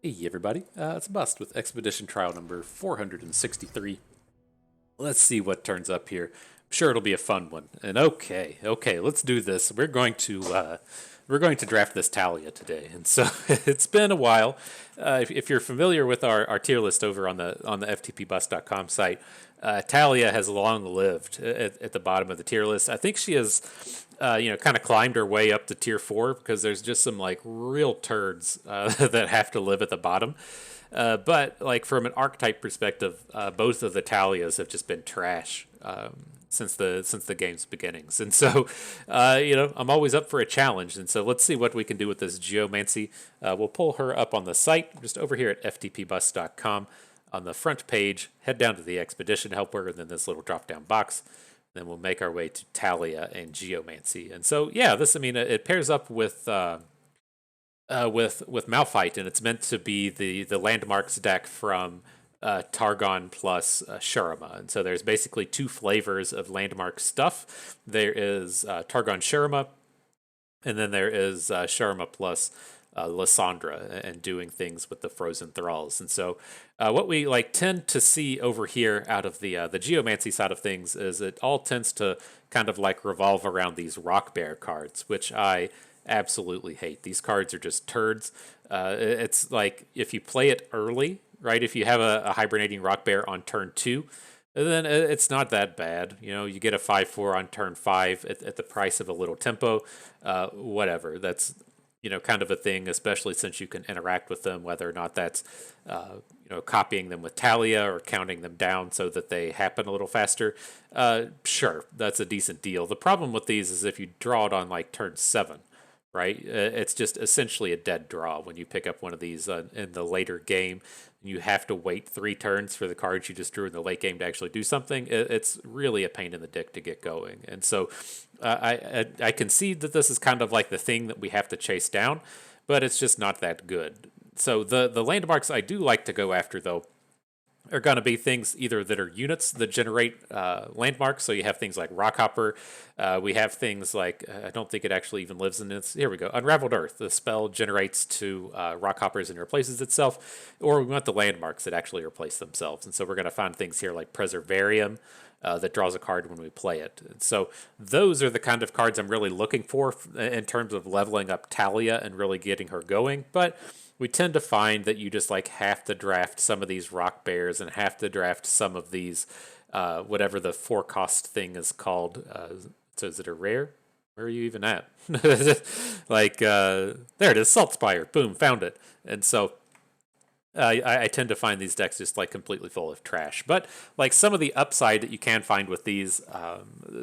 Hey everybody, it's Bust with Expedition Trial number 463. Let's see what turns up here. I'm sure it'll be a fun one. And okay, let's do this. We're going to draft this Taliyah today, and so it's been a while. If you're familiar with our tier list over on the ftpbus.com site, Taliyah has long lived at the bottom of the tier list. I think she has, kind of climbed her way up to tier 4 because there's just some like real turds that have to live at the bottom. But like from an archetype perspective, both of the Taliyahs have just been trash since the game's beginnings, and so I'm always up for a challenge. And so let's see what we can do with this Geomancy. We'll pull her up on the site just over here at ftpbus.com. On the front page, head down to the Expedition Helper, and then this little drop down box. Then we'll make our way to Taliyah and Geomancy. And so yeah, it pairs up with Malphite, and it's meant to be the landmarks deck from Targon plus Shurima. And so there's basically two flavors of landmark stuff. There is Targon Shurima, and then there is Shurima plus Lysandra and doing things with the Frozen Thralls. And so what we like tend to see over here out of the Geomancy side of things is it all tends to kind of like revolve around these Rock Bear cards, which I absolutely hate. These cards are just turds. It's like if you play it early, right? If you have a hibernating Rock Bear on turn 2, then it's not that bad. You get a 5/4 on turn 5 at the price of a little tempo. Whatever. That's kind of a thing, especially since you can interact with them, whether or not that's copying them with Taliyah or counting them down so that they happen a little faster. Sure, that's a decent deal. The problem with these is if you draw it on like turn 7, right? It's just essentially a dead draw when you pick up one of these in the later game. You have to wait 3 turns for the cards you just drew in the late game to actually do something. It's really a pain in the dick to get going. And so I concede that this is kind of like the thing that we have to chase down, but it's just not that good. So the landmarks I do like to go after, though, are going to be things either that are units that generate landmarks. So you have things like Rockhopper. We have things like, I don't think it actually even lives in this. Here we go. Unraveled Earth. The spell generates 2 Rockhoppers and replaces itself. Or we want the landmarks that actually replace themselves. And so we're going to find things here like Preservarium. That draws a card when we play it. And so those are the kind of cards I'm really looking for in terms of leveling up Taliyah and really getting her going. But we tend to find that you just like have to draft some of these Rock Bears and have to draft some of these whatever the 4-cost thing is called. So is it a rare? Where are you even at? Like there it is, Salt Spire. Boom, found it. And so I tend to find these decks just like completely full of trash. But like some of the upside that you can find with these,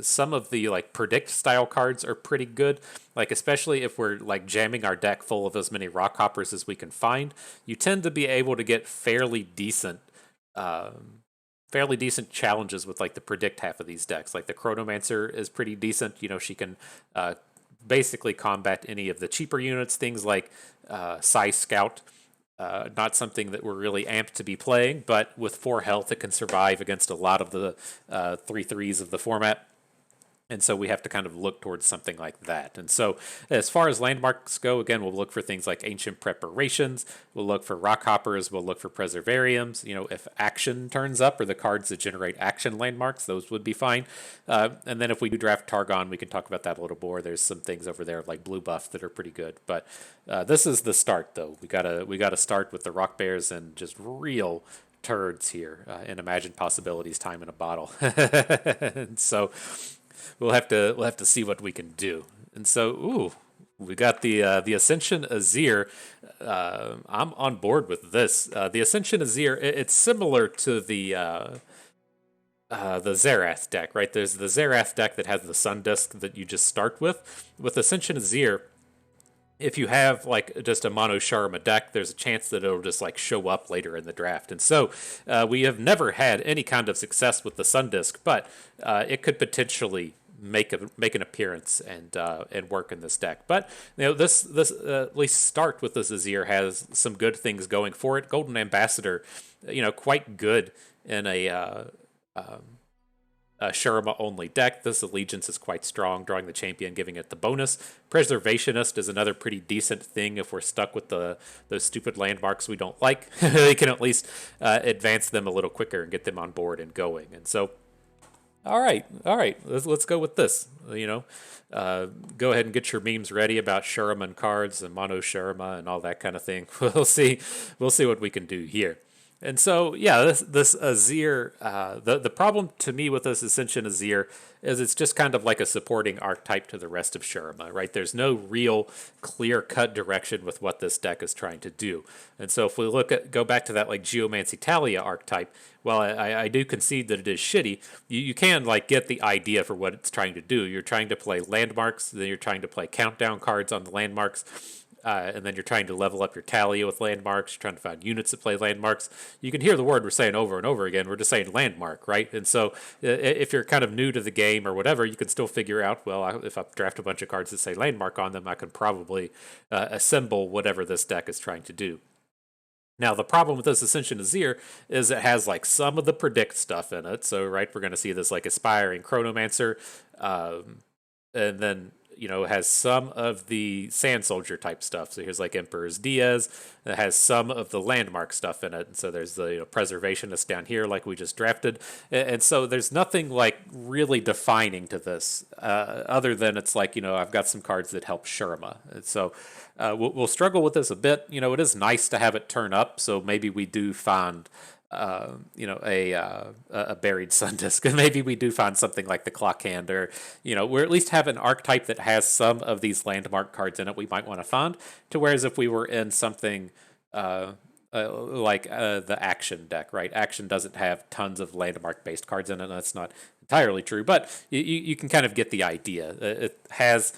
some of the like predict style cards are pretty good. Like especially if we're like jamming our deck full of as many rock hoppers as we can find, you tend to be able to get fairly decent challenges with like the predict half of these decks. Like the Chronomancer is pretty decent. She can basically combat any of the cheaper units, things like Psy Scout. Not something that we're really amped to be playing, but with 4 health, it can survive against a lot of the 3/3s of the format. And so we have to kind of look towards something like that. And so as far as landmarks go, again, we'll look for things like Ancient Preparations. We'll look for Rock Hoppers. We'll look for Preservariums. If action turns up or the cards that generate action landmarks, those would be fine. And then if we do draft Targon, we can talk about that a little more. There's some things over there like Blue Buff that are pretty good. But this is the start, though. We gotta start with the Rock Bears and just real turds here in Imagine Possibilities Time in a Bottle. And so we'll have to see what we can do. And so, we got the Ascension Azir. I'm on board with this. The Ascension Azir, it's similar to the Zerath deck, right? There's the Zerath deck that has the Sun Disk that you just start with. With Ascension Azir, if you have like just a mono Sharma deck, there's a chance that it'll just like show up later in the draft. And so we have never had any kind of success with the Sun Disk, but it could potentially make an appearance and work in this deck. But this at least start with this Azir has some good things going for it. Golden Ambassador, quite good in Shurima only deck. This Allegiance is quite strong, drawing the champion, giving it the bonus. Preservationist is another pretty decent thing if we're stuck with those stupid landmarks we don't like. They can at least advance them a little quicker and get them on board and going. And so, all right, let's go with this. Go ahead and get your memes ready about Shurima and cards and Mono Shurima and all that kind of thing. We'll see what we can do here. And so, yeah, this Azir, the problem to me with this Ascension Azir is it's just kind of like a supporting archetype to the rest of Shurima, right? There's no real clear-cut direction with what this deck is trying to do. And so if we go back to that like Geomancy Taliyah archetype, while I do concede that it is shitty, you can like get the idea for what it's trying to do. You're trying to play landmarks, then you're trying to play countdown cards on the landmarks. And then you're trying to level up your Taliyah with landmarks. You're trying to find units that play landmarks. You can hear the word we're saying over and over again. We're just saying landmark, right? And so if you're kind of new to the game or whatever, you can still figure out, well, if I draft a bunch of cards that say landmark on them, I can probably assemble whatever this deck is trying to do. Now, the problem with this Ascension Azir is it has like some of the predict stuff in it. So, right, we're going to see this like Aspiring Chronomancer, and then it has some of the Sand Soldier type stuff. So here's like Emperor's Diaz. It has some of the landmark stuff in it. And so there's the Preservationist down here like we just drafted. And so there's nothing like really defining to this other than it's like, I've got some cards that help Shurima. And so we'll struggle with this a bit. It is nice to have it turn up. So maybe we do find a buried sun disk, and maybe we do find something like the Clock Hand, or we at least have an archetype that has some of these landmark cards in it we might want to find. To whereas if we were in something like the Action deck, right? Action doesn't have tons of landmark based cards in it. That's not entirely true, but you can kind of get the idea. It has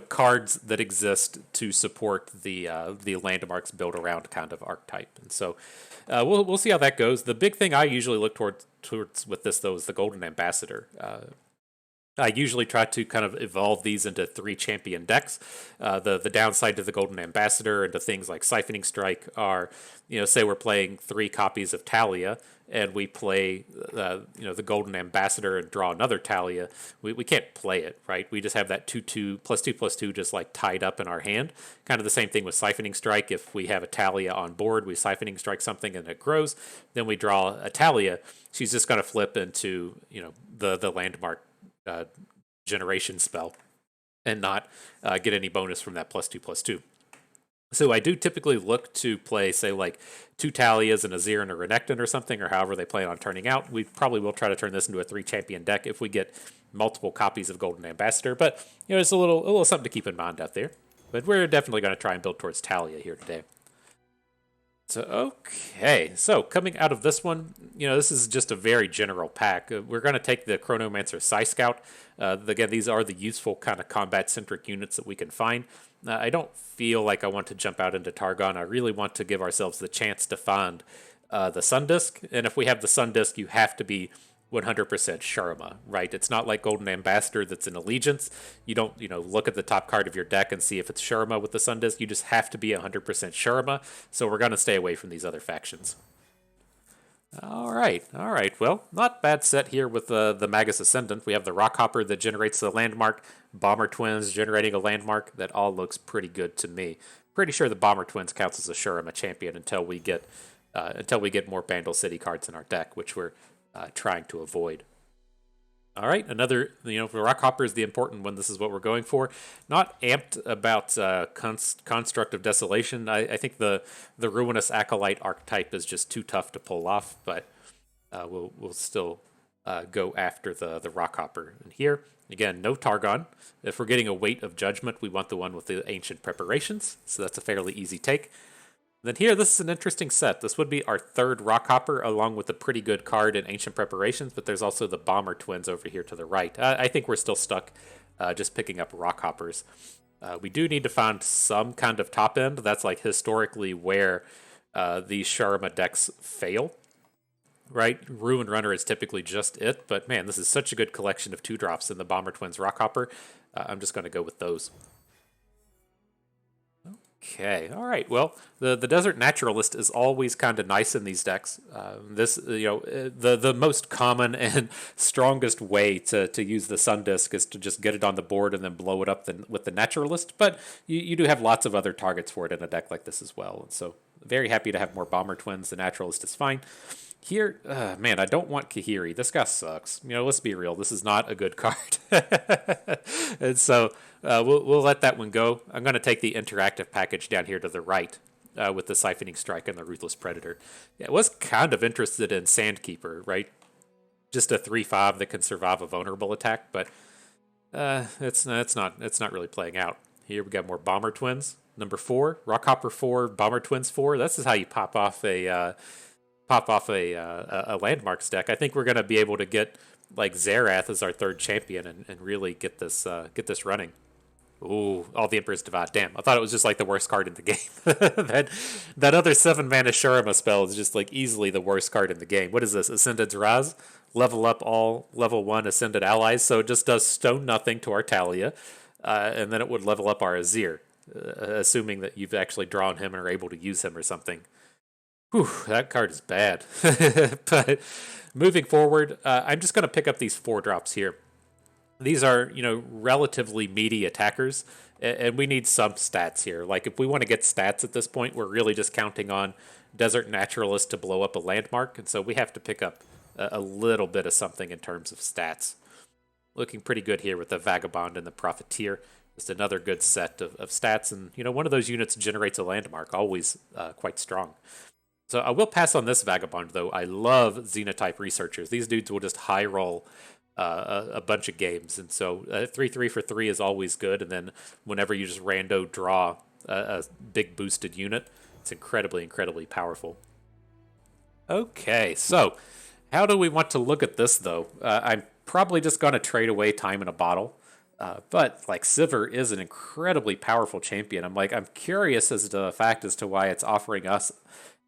cards that exist to support the landmarks built around kind of archetype, and so we'll see how that goes. The big thing I usually look towards with this though is the Golden Ambassador. I usually try to kind of evolve these into 3 champion decks. The downside to the Golden Ambassador and to things like Siphoning Strike are, say we're playing 3 copies of Taliyah and we play, the Golden Ambassador and draw another Taliyah. We can't play it, right? We just have that 2/2 +2/2 just like tied up in our hand. Kind of the same thing with Siphoning Strike. If we have a Taliyah on board, we Siphoning Strike something and it grows. Then we draw a Taliyah. She's just going to flip into, the landmark generation spell and not get any bonus from that +2/2. So I do typically look to play, say, like 2 Taliyahs and a Azir and a Renekton or something, or however they plan on turning out. We probably will try to turn this into a 3 champion deck if we get multiple copies of Golden Ambassador. But it's a little something to keep in mind out there. But we're definitely going to try and build towards Taliyah here today. So, okay. So, coming out of this one, this is just a very general pack. We're going to take the Chronomancer Psy Scout. Again, these are the useful kind of combat-centric units that we can find. I don't feel like I want to jump out into Targon. I really want to give ourselves the chance to find the Sun Disk. And if we have the Sun Disk, you have to be 100% Shurima, right? It's not like Golden Ambassador that's an Allegiance. You don't, look at the top card of your deck and see if it's Shurima with the Sun Disk. You just have to be 100% Shurima. So we're going to stay away from these other factions. All right. Well, not bad set here with the Magus Ascendant. We have the Rockhopper that generates the landmark, Bomber Twins generating a landmark. That all looks pretty good to me. Pretty sure the Bomber Twins counts as a Shurima champion until we get more Bandle City cards in our deck, which we're trying to avoid. All right, another, Rockhopper is the important one. This is what we're going for. Not amped about Construct of Desolation. I think the Ruinous Acolyte archetype is just too tough to pull off, but we'll still go after the Rockhopper. And here, again, no Targon. If we're getting a Weight of Judgment, we want the one with the Ancient Preparations, so that's a fairly easy take. Then here, this is an interesting set. This would be our 3rd Rockhopper, along with a pretty good card in Ancient Preparations, but there's also the Bomber Twins over here to the right. I think we're still stuck just picking up Rockhoppers. We do need to find some kind of top end. That's like historically where these Shurima decks fail, right? Ruin Runner is typically just it, but man, this is such a good collection of 2-drops in the Bomber Twins Rockhopper. I'm just going to go with those. Okay, all right. Well, the Desert Naturalist is always kind of nice in these decks. The most common and strongest way to use the Sun Disk is to just get it on the board and then blow it up with the Naturalist. But you do have lots of other targets for it in a deck like this as well. And so, very happy to have more Bomber Twins. The Naturalist is fine. Here, man, I don't want Kahiri. This guy sucks. Let's be real. This is not a good card. And so we'll let that one go. I'm going to take the interactive package down here to the right with the Siphoning Strike and the Ruthless Predator. Yeah, I was kind of interested in Sandkeeper, right? Just a 3/5 that can survive a vulnerable attack, but it's not really playing out. Here we got more Bomber Twins. Number 4, Rockhopper 4, Bomber Twins 4. This is how you pop off a landmarks deck. I think we're going to be able to get like Xerath as our third champion and really get this running. Ooh, all the Emperor's Divide. Damn, I thought it was just like the worst card in the game. that other 7-mana Shurima spell is just like easily the worst card in the game. What is this? Ascended's Raz? Level up all level 1 Ascended allies. So it just does stone nothing to our Taliyah. And then it would level up our Azir, assuming that you've actually drawn him and are able to use him or something. Whew, that card is bad. But moving forward, I'm just going to pick up these 4-drops here. These are, relatively meaty attackers, and we need some stats here. Like, if we want to get stats at this point, we're really just counting on Desert Naturalist to blow up a landmark, and so we have to pick up a little bit of something in terms of stats. Looking pretty good here with the Vagabond and the Profiteer. Just another good set of stats, and, one of those units generates a landmark, always quite strong. So I will pass on this Vagabond, though. I love Xenotype Researchers. These dudes will just high roll a bunch of games. And so 3/3 for 3 is always good. And then whenever you just rando draw a big boosted unit, it's incredibly, incredibly powerful. Okay, so how do we want to look at this, though? I'm probably just going to trade away Time in a Bottle. But like Sivir is an incredibly powerful champion. I'm curious as to the fact as to why it's offering us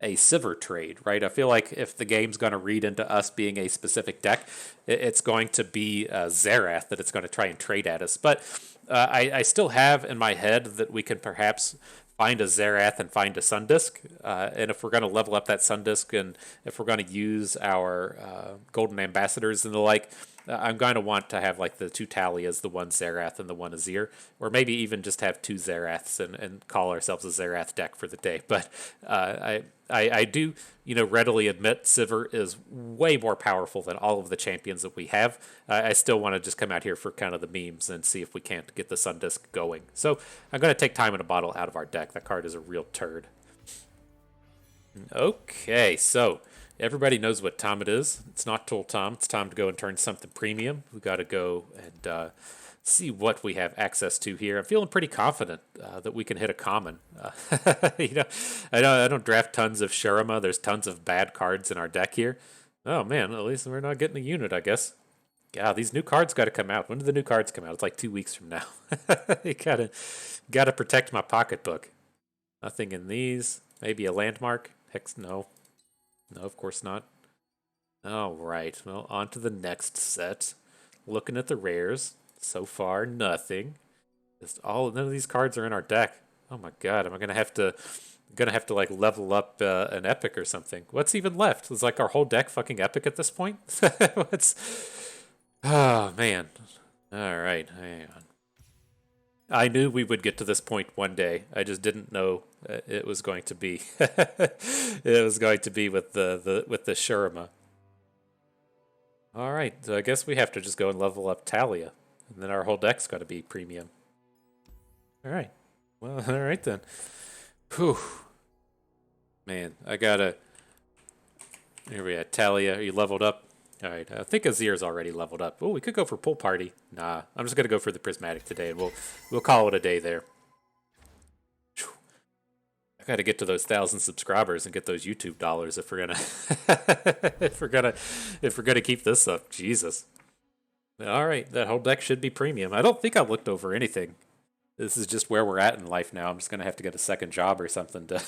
a Sivir trade, right? I feel like if the game's going to read into us being a specific deck, it's going to be Xerath that it's going to try and trade at us. But I still have in my head that we can perhaps find a Xerath and find a Sun Disk. And if we're going to level up that Sun Disk and if we're going to use our Golden Ambassadors and the like, I'm going to want to have like the 2 Taliyahs, the 1 Xerath and the 1 Azir, or maybe even just have 2 Xeraths and call ourselves a Xerath deck for the day. But I do, readily admit Sivir is way more powerful than all of the champions that we have. I still want to just come out here for kind of the memes and see if we can't get the Sun Disk going. So I'm going to take Time in a Bottle out of our deck. That card is a real turd. Okay, so everybody knows what time it is. It's not Tool Time. It's time to go and turn something premium. We got to go and see what we have access to here. I'm feeling pretty confident that we can hit a common. I don't draft tons of Shurima. There's tons of bad cards in our deck here. Oh man, at least we're not getting a unit, I guess. Yeah, these new cards got to come out. When do the new cards come out? It's like 2 weeks from now. You gotta protect my pocketbook. Nothing in these. Maybe a landmark. Hex, no. No, of course not. All right. Well, on to the next set. Looking at the rares. So far, nothing. None of these cards are in our deck. Oh my god, am I gonna have to like level up an epic or something? What's even left? Is like our whole deck fucking epic at this point? Oh man. All right, hang on. I knew we would get to this point one day. I just didn't know it was going to be. It was going to be with the Shurima. All right, so I guess we have to just go and level up Taliyah, and then our whole deck's got to be premium. All right. Well, all right then. Whew. Man, I gotta. Here we are, Taliyah. Are you leveled up? All right, I think Azir's already leveled up. Oh, we could go for Pool Party. Nah, I'm just gonna go for the Prismatic today, and we'll call it a day there. Whew. I gotta get to those 1,000 subscribers and get those YouTube dollars if we're gonna if we're gonna keep this up. Jesus. All right, that whole deck should be premium. I don't think I looked over anything. This is just where we're at in life now. I'm just gonna have to get a second job or something to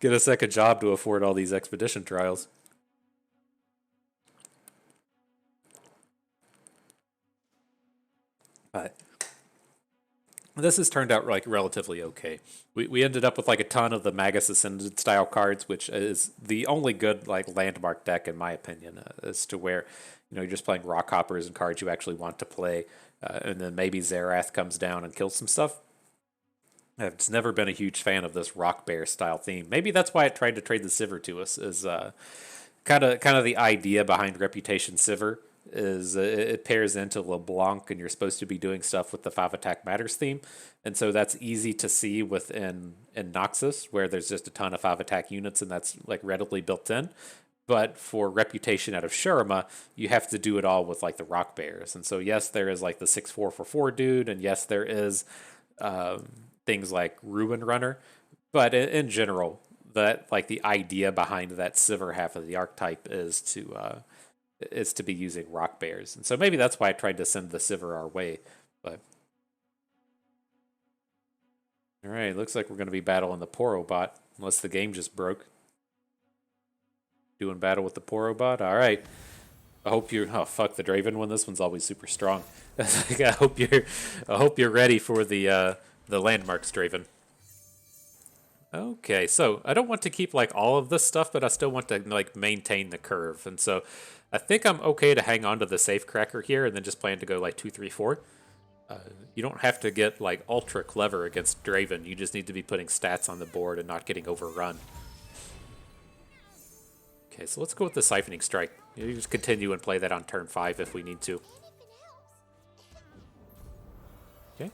get a second job to afford all these expedition trials. But This has turned out like relatively okay. We ended up with like a ton of the Magus Ascended style cards, which is the only good like landmark deck in my opinion, as to where you're just playing rock hoppers and cards you actually want to play, and then maybe Zerath comes down and kills some stuff. I've just never been a huge fan of this rock bear style theme. Maybe that's why it tried to trade the Sivir to us. Is kind of the idea behind Reputation Sivir is it pairs into LeBlanc, and you're supposed to be doing stuff with the 5 attack matters theme, and so that's easy to see within in Noxus, where there's just a ton of 5 attack units, and that's like readily built in. But for Reputation out of Shurima, you have to do it all with like the rock bears, and so yes, there is like the 6/4 for 4 dude, and yes, there is things like Ruin Runner, but in general, that like the idea behind that Sivir half of the archetype is to be using rock bears, and so maybe that's why I tried to send the Sivir our way. But all right, looks like we're going to be battling the Poro bot, unless the game just broke. Doing battle with the Poro bot. All right. I hope you're. Oh fuck, the Draven one. This one's always super strong. I hope you're ready for the landmarks, Draven. Okay, so I don't want to keep like all of this stuff, but I still want to like maintain the curve, and so I think I'm okay to hang on to the safe cracker here, and then just plan to go like 2, 3, 4. You don't have to get like ultra clever against Draven. You just need to be putting stats on the board and not getting overrun. Okay, so let's go with the Siphoning Strike. You just continue and play that on turn 5 if we need to. Okay.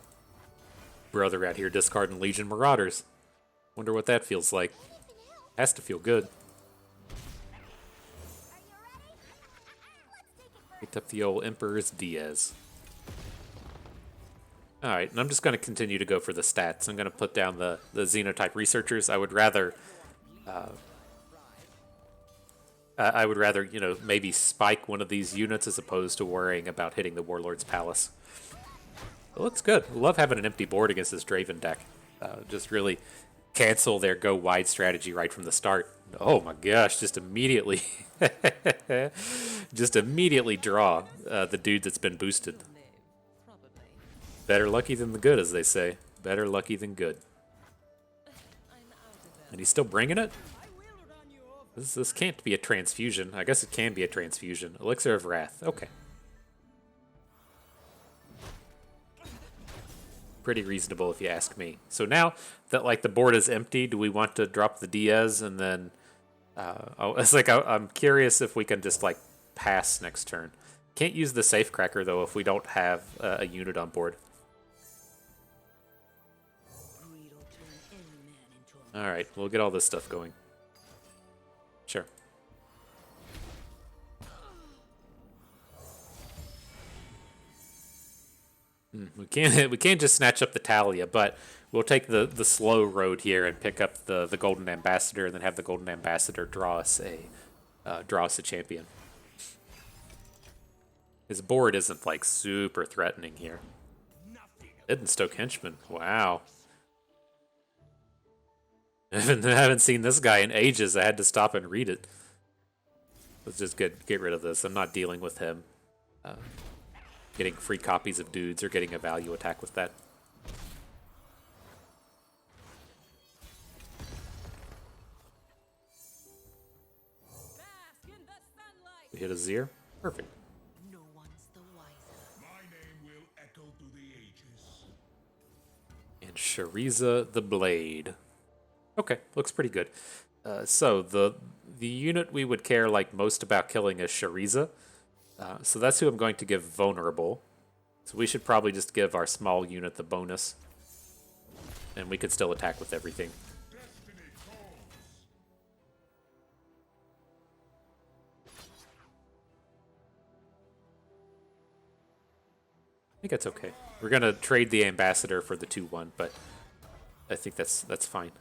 Brother out here discarding Legion Marauders. Wonder what that feels like. Has to feel good. Picked up the old Emperor's Diaz. Alright, and I'm just going to continue to go for the stats. I'm going to put down the Xenotype Researchers. I would rather, maybe spike one of these units as opposed to worrying about hitting the Warlord's Palace. It looks good. I love having an empty board against this Draven deck. Just really cancel their go wide strategy right from the start. Oh my gosh, just immediately draw the dude that's been boosted. Better lucky than the good, as they say. Better lucky than good. And he's still bringing it? This can't be a transfusion. I guess it can be a transfusion. Elixir of Wrath. Okay. Pretty reasonable if you ask me. So now that like the board is empty, do we want to drop the Diaz and then it's like I'm curious if we can just like pass next turn. Can't use the safe cracker though if we don't have a unit on board. All right, we'll get all this stuff going. Sure. We can't just snatch up the Taliyah, but we'll take the slow road here and pick up the Golden Ambassador, and then have the Golden Ambassador draw us a champion. His board isn't like super threatening here. Hidden Stoke Henchman. Wow. I haven't seen this guy in ages. I had to stop and read it. Let's just get rid of this. I'm not dealing with him. Getting free copies of dudes or getting a value attack with that. We hit Azir. Perfect. No one's the wiser. My name will echo through the ages. And Shariza the Blade. Okay, looks pretty good. So the unit we would care like most about killing is Shariza. So that's who I'm going to give Vulnerable. So we should probably just give our small unit the bonus. And we could still attack with everything. I think that's okay. We're going to trade the Ambassador for the 2/1, but I think that's fine.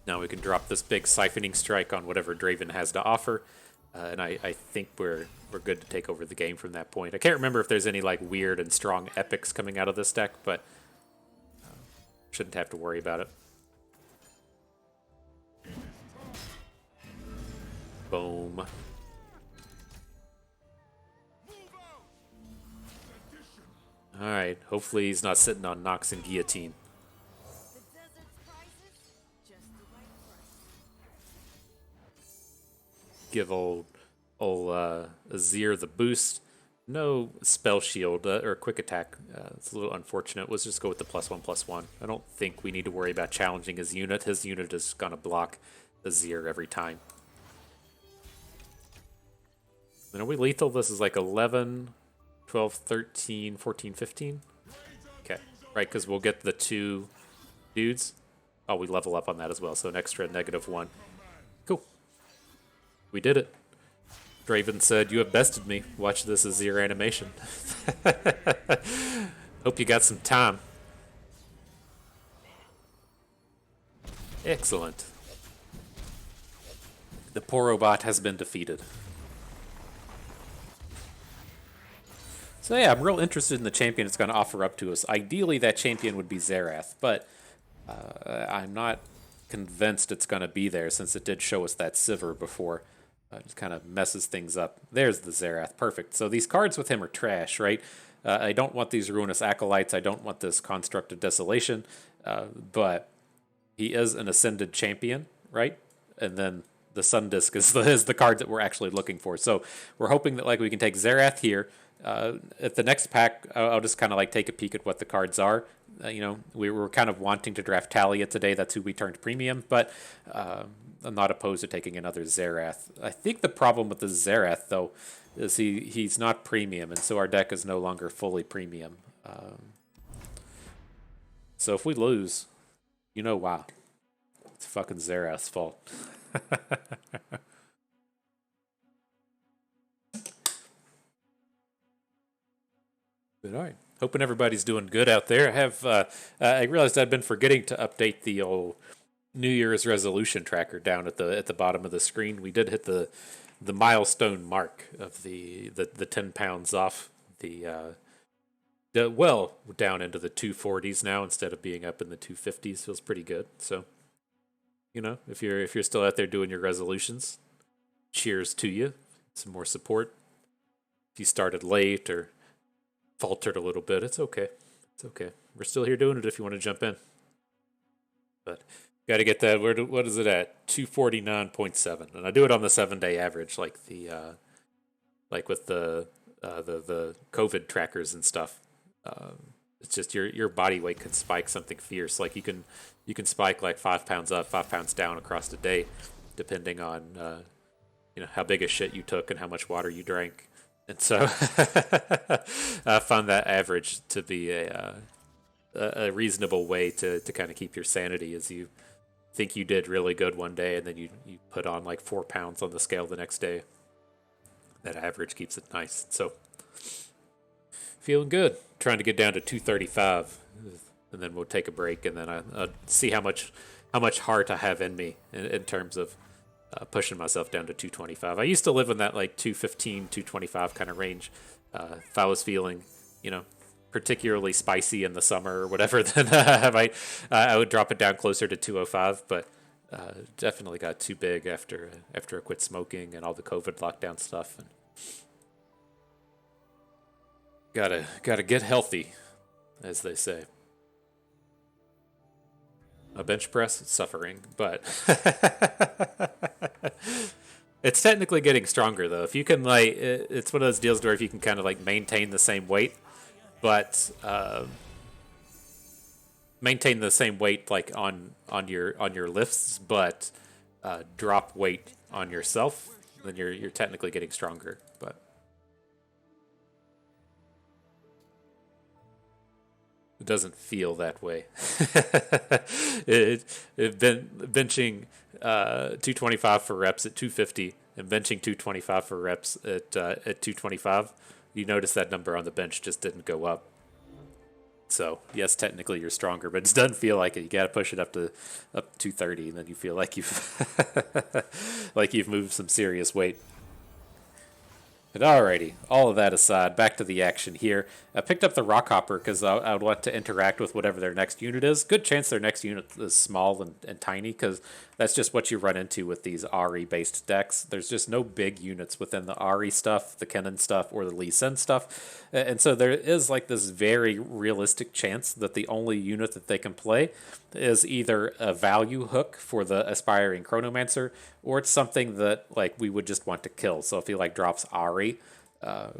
Now we can drop this big Siphoning Strike on whatever Draven has to offer, and I think we're good to take over the game from that point. I can't remember if there's any like weird and strong epics coming out of this deck, but shouldn't have to worry about it. Boom. Alright, hopefully he's not sitting on Nox and Guillotine. Give old Azir the boost. No spell shield or quick attack. It's a little unfortunate. Let's just go with the +1/+1. I don't think we need to worry about challenging his unit. His unit is going to block Azir every time. And are we lethal? This is like 11, 12, 13, 14, 15? Okay, right, because we'll get the 2 dudes. Oh, we level up on that as well, so an extra -1. Cool. We did it. Draven said, "You have bested me. Watch this Azir animation." Hope you got some time. Excellent. The poor robot has been defeated. So yeah, I'm real interested in the champion it's going to offer up to us. Ideally, that champion would be Xerath, but I'm not convinced it's going to be there since it did show us that Sivir before. Just kind of messes things up. There's the Xerath. Perfect. So these cards with him are trash, right? I don't want these Ruinous Acolytes. I don't want this Construct of Desolation. But he is an Ascended champion, right? And then the Sun Disc is the card that we're actually looking for. So we're hoping that like we can take Xerath here. At the next pack, I'll just kind of like take a peek at what the cards are. You know, we were kind of wanting to draft Taliyah today. That's who we turned premium, but I'm not opposed to taking another Xerath. I think the problem with the Xerath, though, is he's not premium, and so our deck is no longer fully premium. So if we lose, you know why. It's fucking Xerath's fault. But all right, hoping everybody's doing good out there. I realized I'd been forgetting to update the old New Year's resolution tracker down at the bottom of the screen. We did hit the milestone mark of the 10 pounds off the well down into the 240s now instead of being up in the 250s. Feels pretty good. So you know, if you're still out there doing your resolutions, cheers to you. Some more support. If you started late or faltered a little bit, it's okay. It's okay. We're still here doing it if you want to jump in. But got to get that. What is it at? 249.7, and I do it on the 7-day average, like like with the COVID trackers and stuff. It's just your body weight can spike something fierce. Like you can spike like 5 pounds up, 5 pounds down across the day, depending on you know how big a shit you took and how much water you drank. And so I found that average to be a reasonable way to kind of keep your sanity as you think you did really good one day and then you put on like 4 pounds on the scale the next day. That average keeps it nice. So feeling good. Trying to get down to 235 and then we'll take a break and then I'll see how much heart I have in me in terms of pushing myself down to 225. I used to live in that like 215, 225 kind of range. If I was feeling, you know, particularly spicy in the summer or whatever, then I would drop it down closer to 205. But definitely got too big after I quit smoking and all the COVID lockdown stuff. And gotta get healthy, as they say. A bench press, suffering, but it's technically getting stronger though. If you can like, it's one of those deals where if you can kind of like maintain the same weight, but maintain the same weight like on your lifts, but drop weight on yourself, then you're technically getting stronger. But it doesn't feel that way. Benching 225 for reps at 250 and benching 225 for reps at 225. You notice that number on the bench just didn't go up. So yes, technically you're stronger, but it doesn't feel like it. You got to push it up 230, and then you feel like you've like you've moved some serious weight. But alrighty, all of that aside, back to the action here. I picked up the Rockhopper because I would want to interact with whatever their next unit is. Good chance their next unit is small and tiny because that's just what you run into with these Ahri-based decks. There's just no big units within the Ahri stuff, the Kennen stuff, or the Lee Sin stuff. And so there is like this very realistic chance that the only unit that they can play is either a value hook for the Aspiring Chronomancer, or it's something that like we would just want to kill. So if he like drops Ahri,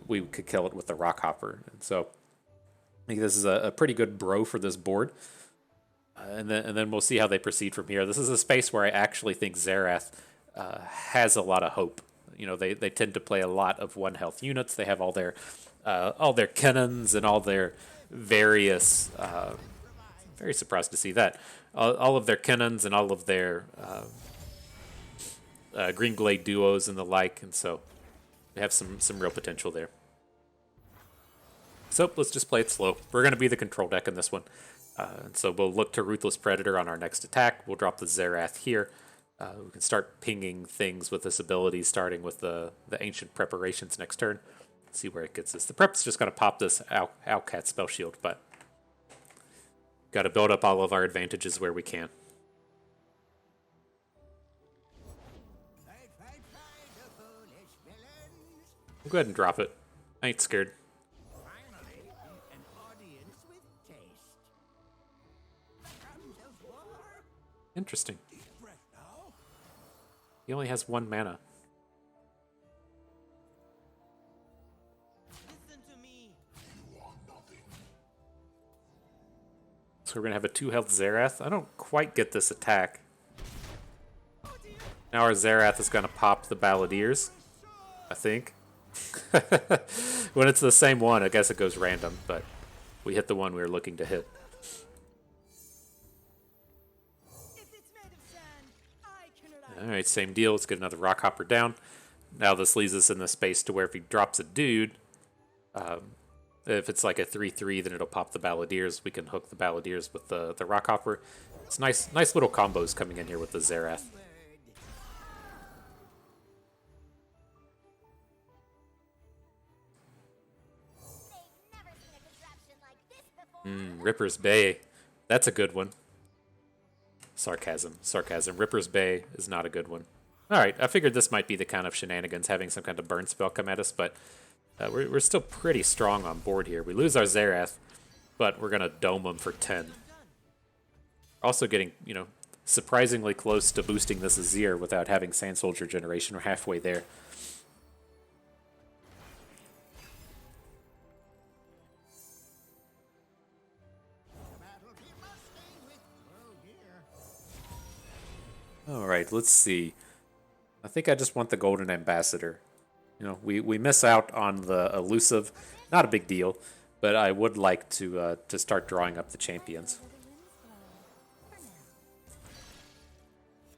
we could kill it with the Rockhopper. And so I think this is a pretty good bro for this board. And then we'll see how they proceed from here. This is a space where I actually think Xerath has a lot of hope. You know, they tend to play a lot of 1 health units. They have all their Kennons and all their various. Very surprised to see that all of their Kennons and all of their Green Glade duos and the like, and so they have some real potential there. So let's just play it slow. We're going to be the control deck in this one. And so we'll look to Ruthless Predator on our next attack. We'll drop the Xerath here. We can start pinging things with this ability, starting with the Ancient Preparations next turn. Let's see where it gets us. The prep's just going to pop this Owlcat Spell Shield, but got to build up all of our advantages where we can. We'll go ahead and drop it. I ain't scared. Interesting. He only has 1 mana. So we're going to have a 2 health Xerath. I don't quite get this attack. Now our Xerath is going to pop the Balladeers, I think. When it's the same one, I guess it goes random, but we hit the one we were looking to hit. Alright, same deal. Let's get another Rockhopper down. Now this leaves us in the space to where if he drops a dude, if it's like a 3-3, then it'll pop the Balladeers. We can hook the Balladeers with the Rockhopper. It's nice little combos coming in here with the Xerath. Ripper's Bay. That's a good one. Sarcasm. Ripper's Bay is not a good one. Alright, I figured this might be the kind of shenanigans, having some kind of burn spell come at us, but we're still pretty strong on board here. We lose our Xerath, but we're going to dome them for 10. Also getting, surprisingly close to boosting this Azir without having Sand Soldier generation. We're halfway there. Alright, let's see. I think I just want the Golden Ambassador. We miss out on the elusive. Not a big deal, but I would like to start drawing up the champions.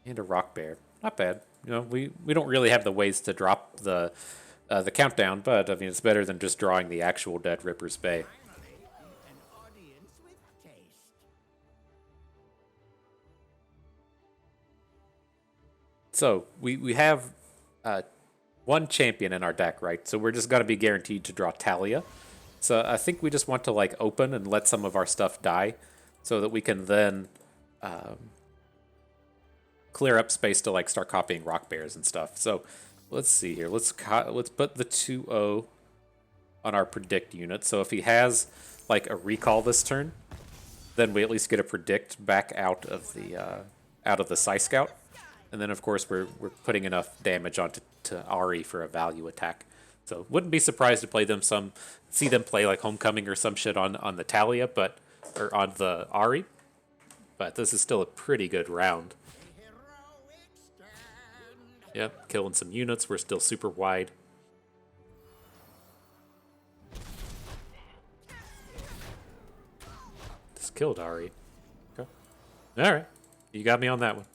And a Rock Bear. Not bad. We don't really have the ways to drop the countdown, but I mean it's better than just drawing the actual dead Ripper's Bay. So we have 1 champion in our deck, right? So we're just going to be guaranteed to draw Taliyah. So I think we just want to like open and let some of our stuff die so that we can then clear up space to like start copying Rock Bears and stuff. So let's see here. Let's put the 2-0 on our predict unit. So if he has like a recall this turn, then we at least get a predict back out of the Psy Scout. And then, of course, we're putting enough damage onto Ahri for a value attack. So wouldn't be surprised to see them play like Homecoming or some shit on the Taliyah, or on the Ahri. But this is still a pretty good round. Yep, killing some units. We're still super wide. Just killed Ahri. Okay. Alright. You got me on that one.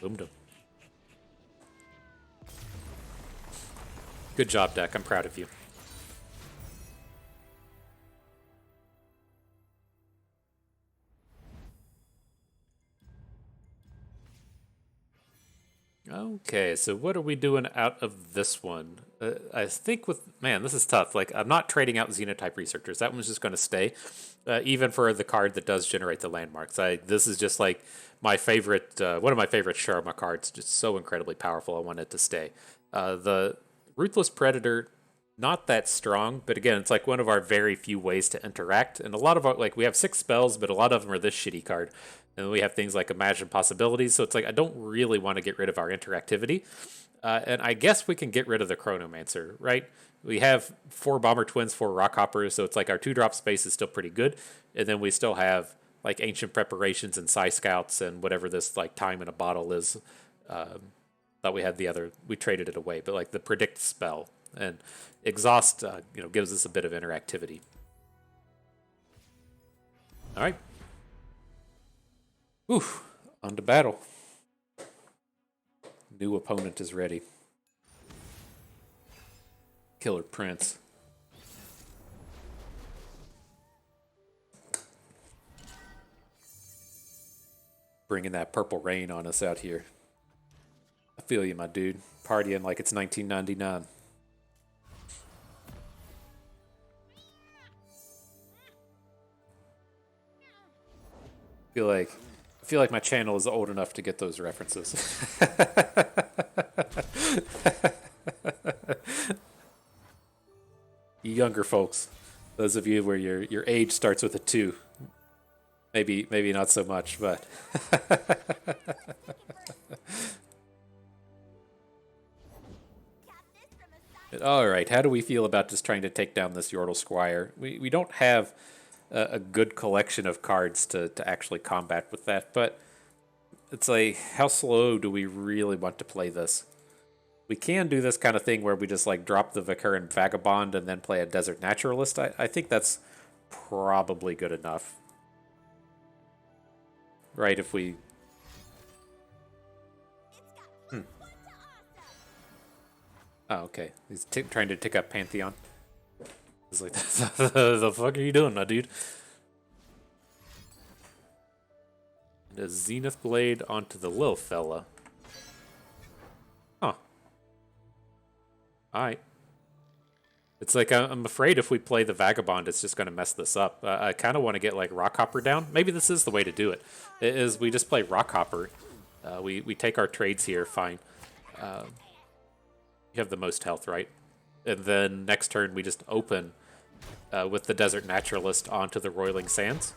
Boomed him. Good job, deck. I'm proud of you. Okay, so what are we doing out of this one? I think with man, this is tough. Like, I'm not trading out Xenotype Researchers. That one's just going to stay, even for the card that does generate the landmarks. This is just like my favorite, one of my favorite Sharma cards. Just so incredibly powerful. I want it to stay. The Ruthless Predator, not that strong, but again, it's like one of our very few ways to interact. And a lot of our, like, we have 6 spells, but a lot of them are this shitty card. And we have things like Imagine Possibilities. So it's like, I don't really want to get rid of our interactivity. And I guess we can get rid of the Chronomancer, right? We have 4 Bomber Twins, 4 Rock Hoppers. So it's like our 2-drop space is still pretty good. And then we still have like Ancient Preparations and Psy Scouts and whatever this like Time in a Bottle is. Thought we had the other, we traded it away, but like the Predict spell. And Exhaust, gives us a bit of interactivity. All right. Oof, on to battle. New opponent is ready. Killer Prince. Bringing that purple rain on us out here. I feel you, my dude. Partying like it's 1999. I feel like my channel is old enough to get those references. You younger folks, those of you where your age starts with a 2, maybe not so much, but all right. How do we feel about just trying to take down this Yordle Squire? We don't have a good collection of cards to actually combat with that, but it's like, how slow do we really want to play this? We can do this kind of thing where we just like drop the Vacuran Vagabond and then play a Desert Naturalist. I think that's probably good enough. Right, if we... Oh, okay. He's trying to tick up Pantheon. He's like, the fuck are you doing, my dude? And a Zenith Blade onto the little fella. Huh. Alright. It's like, I'm afraid if we play the Vagabond, it's just going to mess this up. I kind of want to get, like, Rockhopper down. Maybe this is the way to do it. Is we just play Rockhopper. We take our trades here, fine. You have the most health, right? And then next turn, we just open with the Desert Naturalist onto the Roiling Sands.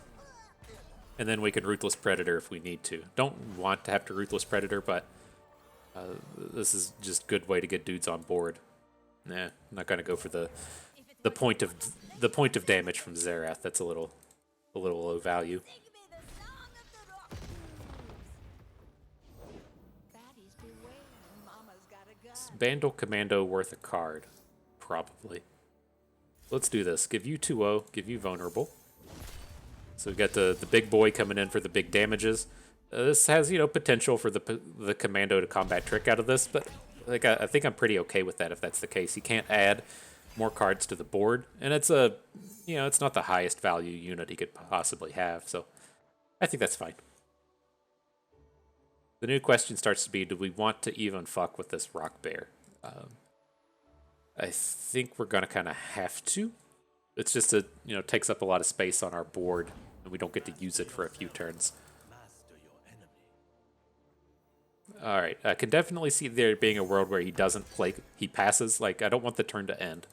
And then we can Ruthless Predator if we need to. Don't want to have to Ruthless Predator, but this is just a good way to get dudes on board. Nah, I'm not gonna go for the point of damage from Xerath. That's a little low value. Is Vandal Commando worth a card? Probably. Let's do this. Give you 2-0, give you Vulnerable. So we've got the big boy coming in for the big damages. This has, potential for the Commando to combat Trick out of this, but like I think I'm pretty okay with that if that's the case. He can't add more cards to the board, and it's it's not the highest value unit he could possibly have, so I think that's fine. The new question starts to be, do we want to even fuck with this Rock Bear? I think we're gonna kind of have to. It's just takes up a lot of space on our board, and we don't get to use it for a few turns. All right, I can definitely see there being a world where he doesn't play, he passes. Like, I don't want the turn to end.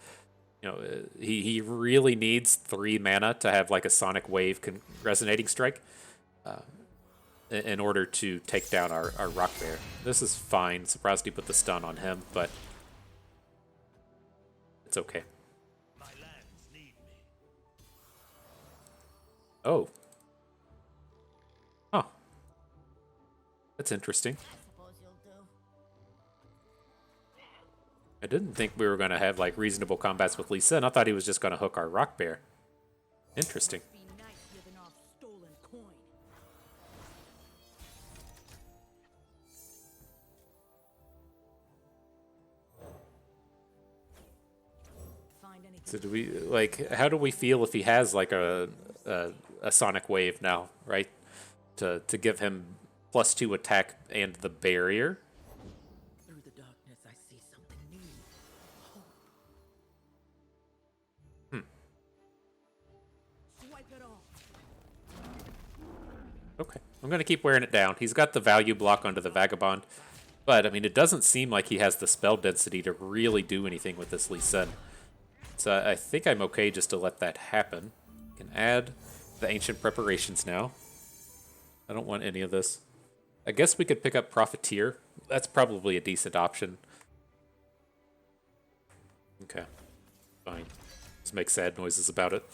He really needs 3 mana to have like a Sonic Wave Resonating Strike in order to take down our Rock Bear. This is fine. Surprised he put the stun on him, but it's okay. Oh. Huh. That's interesting. I didn't think we were going to have like reasonable combats with Lee Sin. I thought he was just going to hook our Rock Bear. Interesting. So do we, like, how do we feel if he has like a Sonic Wave now, right? To give him +2 attack and the barrier. Okay, I'm going to keep wearing it down. He's got the value block onto the Vagabond, but I mean, it doesn't seem like he has the spell density to really do anything with this Lee Sin. So I think I'm okay just to let that happen. Can add the Ancient Preparations now. I don't want any of this. I guess we could pick up Profiteer. That's probably a decent option. Okay, fine. Just make sad noises about it.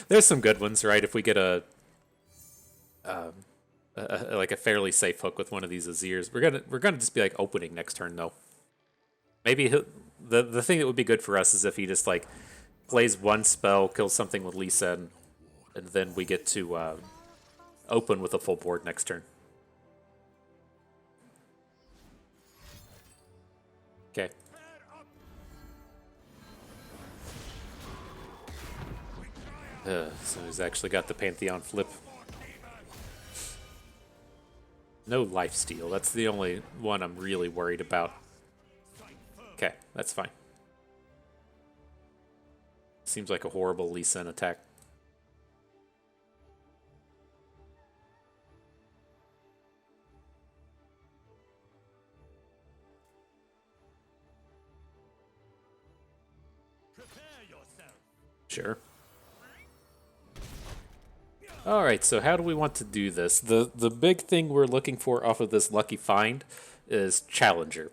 There's some good ones, right? If we get like a fairly safe hook with one of these Azirs, we're gonna just be like opening next turn though. Maybe the thing that would be good for us is if he just like plays one spell, kills something with Lee Sin, and then we get to open with a full board next turn. Okay. So he's actually got the Pantheon flip. No lifesteal. That's the only one I'm really worried about. Okay, that's fine. Seems like a horrible Lee Sin attack. Sure. All right, so how do we want to do this? The big thing we're looking for off of this lucky find is Challenger,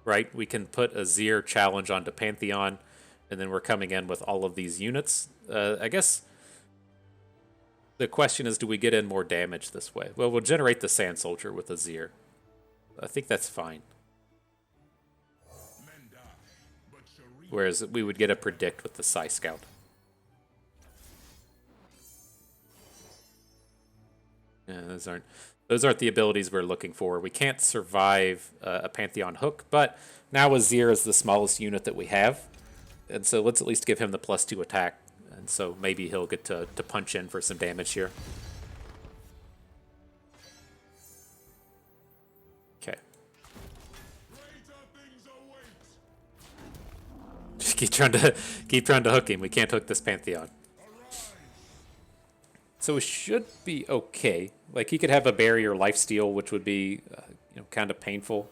right? We can put Azir challenge onto Pantheon, and then we're coming in with all of these units. I guess the question is, do we get in more damage this way? Well, we'll generate the Sand Soldier with Azir. I think that's fine. Whereas we would get a Predict with the Psy Scout. Yeah, those aren't the abilities we're looking for. We can't survive a Pantheon hook, but now Azir is the smallest unit that we have, and so let's at least give him the +2 attack, and so maybe he'll get to punch in for some damage here. Okay. Just keep trying to hook him. We can't hook this Pantheon. So it should be okay. Like, he could have a barrier lifesteal, which would be, kind of painful.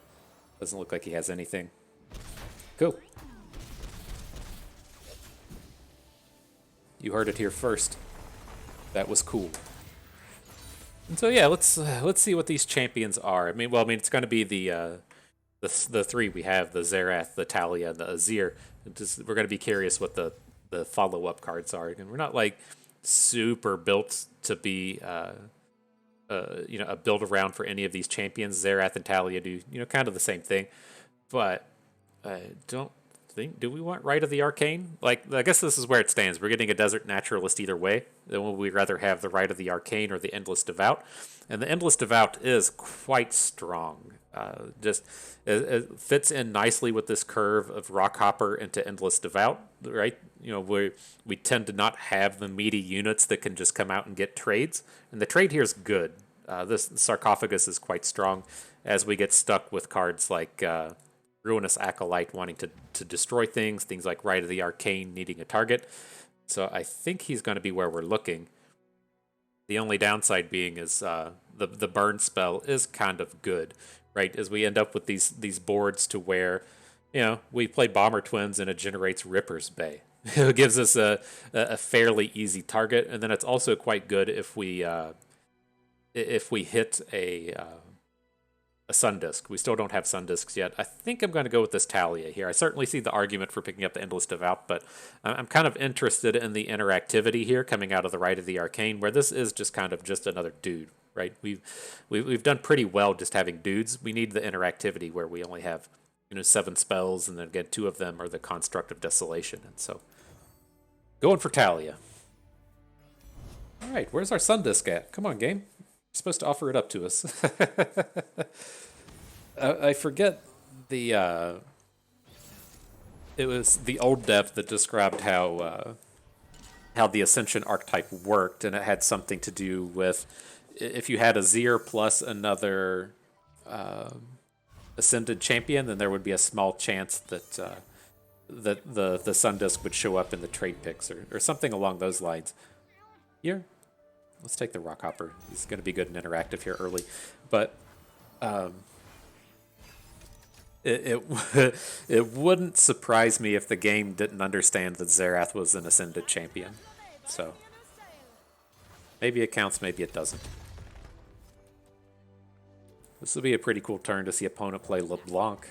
Doesn't look like he has anything. Cool. You heard it here first. That was cool. And so yeah, let's see what these champions are. I mean, it's going to be the three we have: the Xerath, the Taliyah, and the Azir. We're going to be curious what the follow-up cards are, and we're not like super built to be a build around for any of these champions. Xerath and Taliyah do kind of the same thing, but I don't think, do we want Rite of the Arcane? Like, I guess this is where it stands. We're getting a Desert Naturalist either way. Then would we rather have the Rite of the Arcane or the Endless Devout? And the Endless Devout is quite strong. It fits in nicely with this curve of Rockhopper into Endless Devout, right? We tend to not have the meaty units that can just come out and get trades, and the trade here is good. This Sarcophagus is quite strong as we get stuck with cards like Ruinous Acolyte wanting to destroy things like Rite of the Arcane needing a target. So I think he's going to be where we're looking. The only downside being is the burn spell is kind of good, right? As we end up with these boards to where, we play Bomber Twins and it generates Ripper's Bay. It gives us a fairly easy target, and then it's also quite good if we hit a Sun Disc. We still don't have Sun Discs yet. I think I'm going to go with this Taliyah here. I certainly see the argument for picking up the Endless Devout, but I'm kind of interested in the interactivity here coming out of the Rite of the Arcane, where this is just kind of just another dude, right? We've done pretty well just having dudes. We need the interactivity where we only have 7 spells, and then again 2 of them are the Construct of Desolation, and so going for Taliyah. All right, where's our Sun Disc at? Come on, game. You're supposed to offer it up to us. I forget it was the old dev that described how the Ascension archetype worked, and it had something to do with if you had Azir plus another Ascended champion, then there would be a small chance that that the Sun Disk would show up in the trade picks or something along those lines. Here, let's take the Rock Hopper. He's going to be good and interactive here early. But it wouldn't surprise me if the game didn't understand that Xerath was an Ascended champion. So maybe it counts, maybe it doesn't. This will be a pretty cool turn to see opponent play LeBlanc.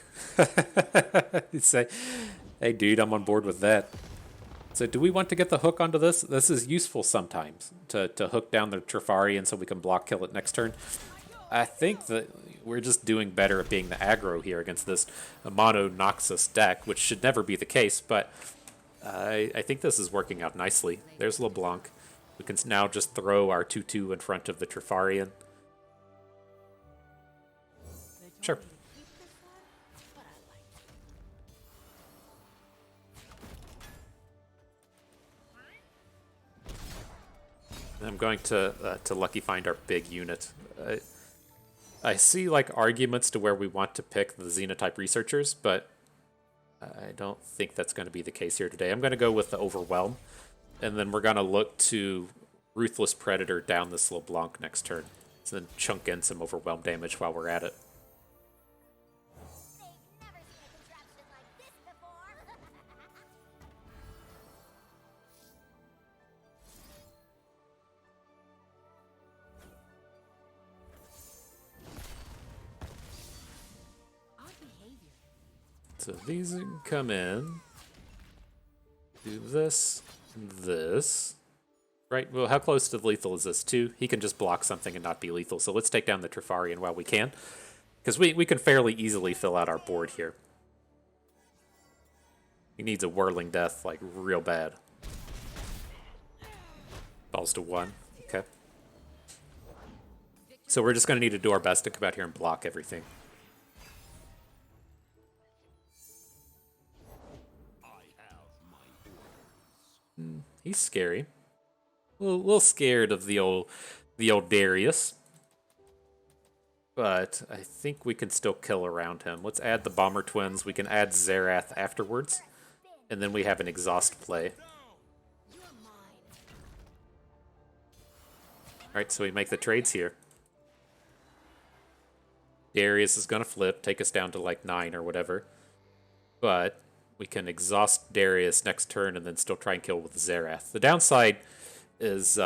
He'd say, hey dude, I'm on board with that. So do we want to get the hook onto this? This is useful sometimes, to hook down the Trifarian so we can block kill it next turn. I think that we're just doing better at being the aggro here against this mono Noxus deck, which should never be the case, but I think this is working out nicely. There's LeBlanc. We can now just throw our 2-2 in front of the Trifarian. Sure. I'm going to lucky find our big unit. I see like arguments to where we want to pick the Xenotype researchers, but I don't think that's going to be the case here today. I'm going to go with the Overwhelm, and then we're going to look to Ruthless Predator down this LeBlanc next turn, and then chunk in some Overwhelm damage while we're at it. So these can come in, do this, and this. Right, well, how close to lethal is this? 2? He can just block something and not be lethal, so let's take down the Trifarian while we can. Because we can fairly easily fill out our board here. He needs a Whirling Death, like, real bad. Falls to 1, okay. So we're just going to need to do our best to come out here and block everything. He's scary. A little scared of the old Darius. But I think we can still kill around him. Let's add the Bomber Twins. We can add Xerath afterwards. And then we have an exhaust play. Alright, so we make the trades here. Darius is going to flip, take us down to like 9 or whatever. But we can exhaust Darius next turn and then still try and kill with Xerath. The downside is,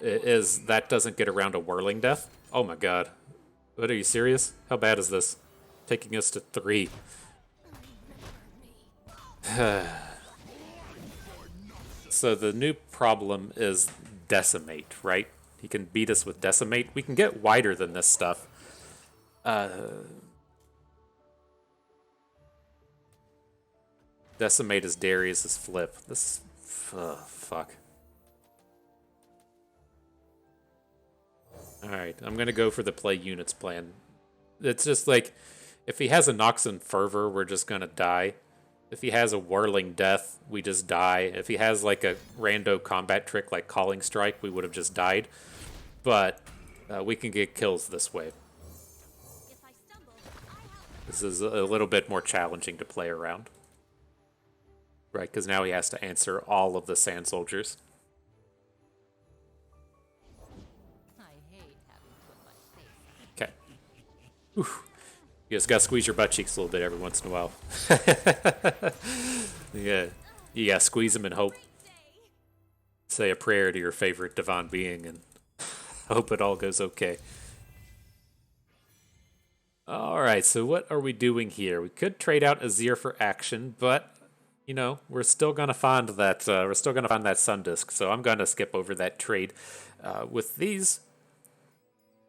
is that doesn't get around a Whirling Death. Oh my god. What, are you serious? How bad is this? Taking us to 3. So the new problem is Decimate, right? He can beat us with Decimate. We can get wider than this stuff. Decimate is Darius's flip. This... fuck. Alright, I'm gonna go for the play units plan. It's just like, if he has a Noxan Fervor, we're just gonna die. If he has a Whirling Death, we just die. If he has like a rando combat trick like Calling Strike, we would have just died. But we can get kills this way. This is a little bit more challenging to play around. Right, because now he has to answer all of the Sand Soldiers. Okay. Oof. You just gotta squeeze your butt cheeks a little bit every once in a while. Yeah, you gotta squeeze them and hope. Say a prayer to your favorite divine being and hope it all goes okay. Alright, so what are we doing here? We could trade out Azir for action, but... you know, we're still gonna find that Sun Disk, so I'm gonna skip over that trade. With these,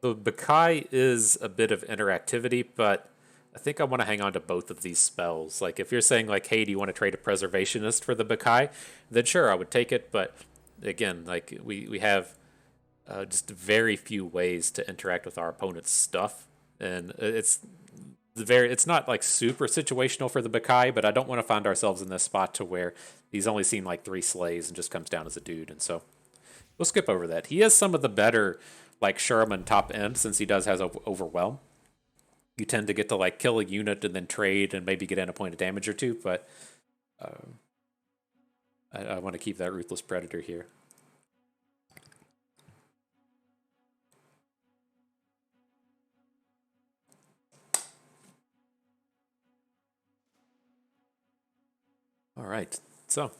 the Bakai is a bit of interactivity, but I think I want to hang on to both of these spells. Like, if you're saying, like, hey, do you want to trade a Preservationist for the Bakai? Then sure, I would take it, but again, like, we have just very few ways to interact with our opponent's stuff, and it's not like super situational for the Bakai, but I don't want to find ourselves in this spot to where he's only seen like 3 slays and just comes down as a dude, and so we'll skip over that. He has some of the better like Sherman top end since he does has Overwhelm. you tend to get to like kill a unit and then trade and maybe get in a point of damage or two, but I want to keep that Ruthless Predator here. All right, so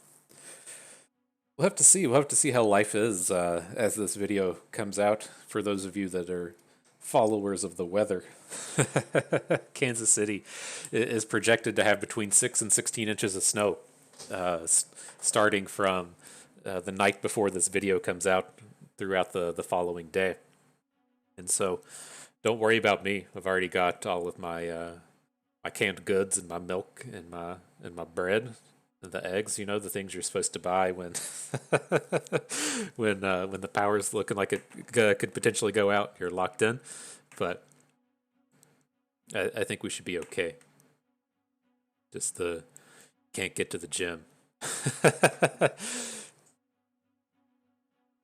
we'll have to see. We'll have to see how life is as this video comes out. For those of you that are followers of the weather, Kansas City is projected to have between 6 and 16 inches of snow, starting from the night before this video comes out throughout the following day. And so, don't worry about me. I've already got all of my my canned goods and my milk and my bread. The eggs, you know, the things you're supposed to buy when when the power's looking like it could potentially go out. You're locked in, but I think we should be okay. Just can't get to the gym.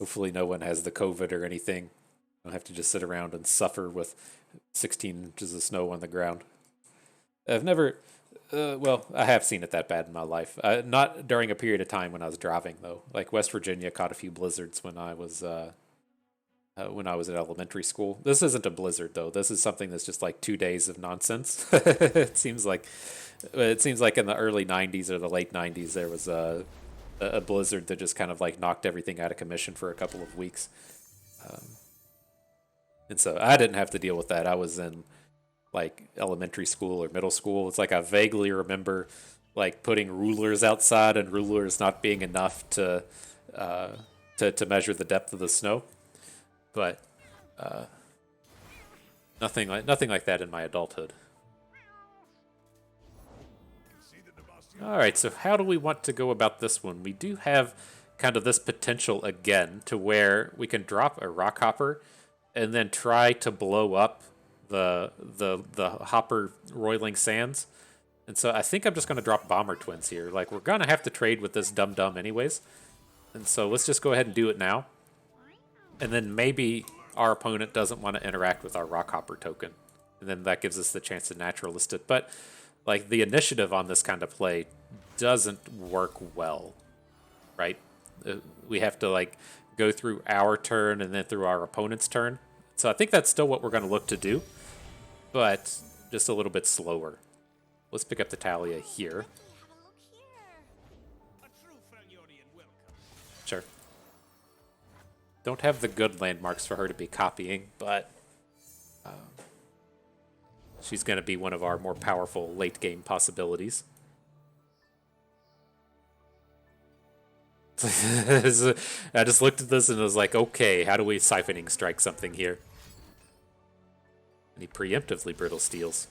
Hopefully, no one has the COVID or anything. Don't have to just sit around and suffer with 16 inches of snow on the ground. I've never. Well, I have seen it that bad in my life. Not during a period of time when I was driving, though. Like West Virginia caught a few blizzards when I was at elementary school. This isn't a blizzard, though. This is something that's just like 2 days of nonsense. It seems like in the early '90s or the late '90s there was a blizzard that just kind of like knocked everything out of commission for a couple of weeks, and so I didn't have to deal with that. I was in like elementary school or middle school. It's like I vaguely remember like putting rulers outside and rulers not being enough to measure the depth of the snow, but nothing like that in my adulthood. All right, so how do we want to go about this one? We do have kind of this potential again to where we can drop a rock hopper and then try to blow up the hopper roiling sands. And so I think I'm just going to drop bomber twins here. Like, we're going to have to trade with this dum-dum anyways. And so let's just go ahead and do it now. And then maybe our opponent doesn't want to interact with our rock hopper token. And then that gives us the chance to naturalist it. But like, the initiative on this kind of play doesn't work well, right? We have to like go through our turn and then through our opponent's turn. So I think that's still what we're going to look to do, but just a little bit slower. Let's pick up the Taliyah here. Sure. Don't have the good landmarks for her to be copying, but she's going to be one of our more powerful late game possibilities. I just looked at this and was like, okay, how do we siphoning strike something here? And he preemptively brittle steals.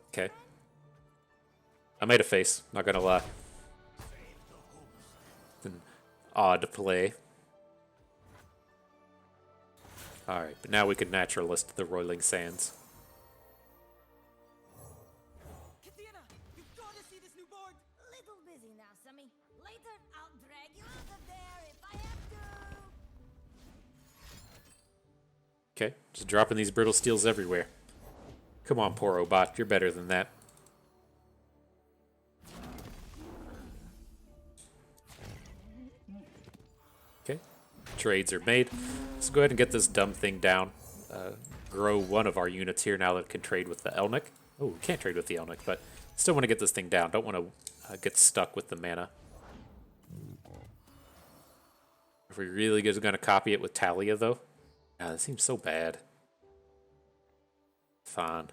Okay. I made a face, not gonna lie. It's an odd play. Alright, but now we can naturalist the Roiling Sands. Okay, just dropping these brittle steels everywhere. Come on, poor Obot, you're better than that. Okay, trades are made. Let's go ahead and get this dumb thing down. Grow one of our units here now that can trade with the Elnick. Oh, we can't trade with the Elnick, but still want to get this thing down. Don't want to get stuck with the mana. If we really just going to copy it with Taliyah, though. That seems so bad. Fine.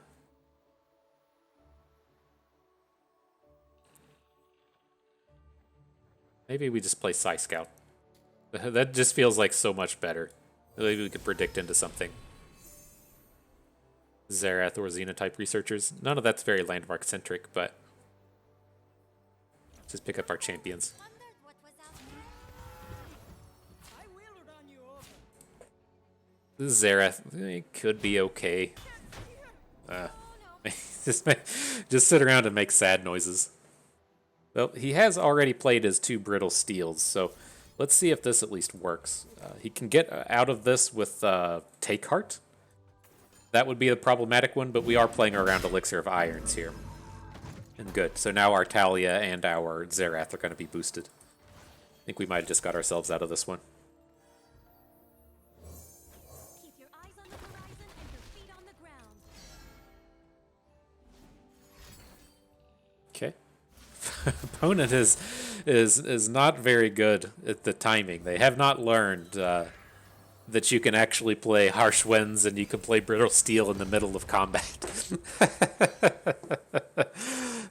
Maybe we just play Psy Scout. That just feels like so much better. Maybe we could predict into something. Xerath or Xenotype researchers. None of that's very landmark centric, but just pick up our champions. This Xerath, it could be okay. Just sit around and make sad noises. Well, he has already played his 2 brittle steels, so let's see if this at least works. He can get out of this with Take Heart. That would be a problematic one, but we are playing around Elixir of Irons here. And good. So now our Taliyah and our Xerath are going to be boosted. I think we might have just got ourselves out of this one. Keep your eyes on the horizon and your feet on the ground. Okay. Opponent is not very good at the timing. They have not learned that you can actually play Harsh Winds and you can play Brittle Steel in the middle of combat.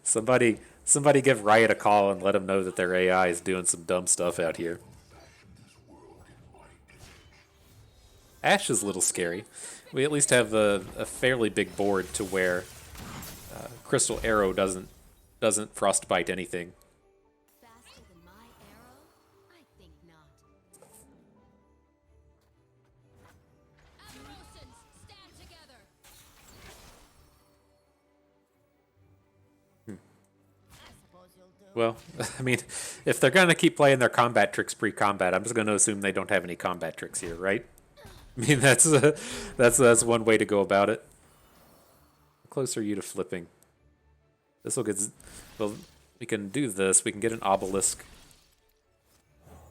Somebody give Riot a call and let them know that their AI is doing some dumb stuff out here. Ashe is a little scary. We at least have a fairly big board to where Crystal Arrow doesn't frostbite anything. Faster than my arrow? I think not. Amorosans, stand together. I suppose you'll do. Well, I mean, if they're gonna keep playing their combat tricks pre-combat, I'm just gonna assume they don't have any combat tricks here, right? I mean, that's one way to go about it. How close are you to flipping? This will get. Well, we can do this. We can get an obelisk.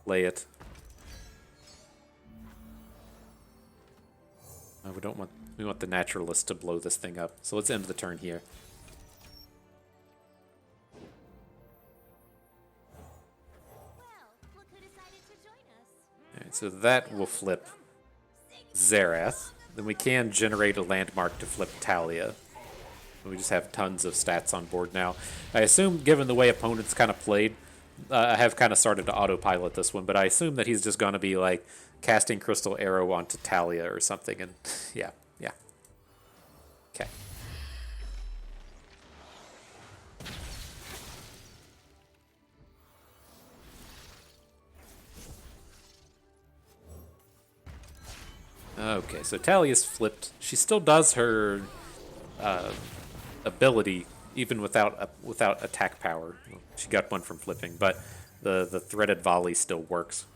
Play it. No, we don't want. We want the naturalist to blow this thing up. So let's end the turn here. Well, look who decided to join us. All right, so that will flip Xerath. Then we can generate a landmark to flip Taliyah. We just have tons of stats on board now. I assume, given the way opponents kind of played, I have kind of started to autopilot this one, but I assume that he's just going to be like casting Crystal Arrow onto Taliyah or something, and yeah. Okay. Okay, so Taliyah's flipped. She still does her ability even without attack power. She got one from flipping, but the threaded volley still works.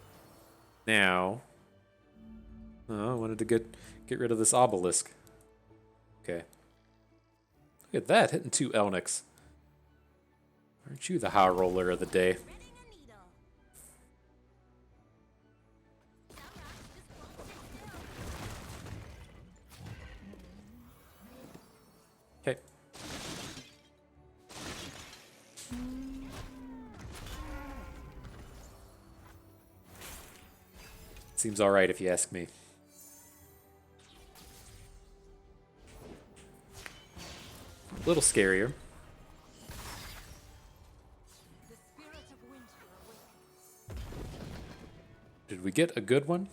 Now, I wanted to get rid of this obelisk. Okay. Look at that, hitting 2 Elnix. Aren't you the high roller of the day? Threading a needle. Okay. Seems alright if you ask me. A little scarier. The spirit of winter awakens. Did we get a good one?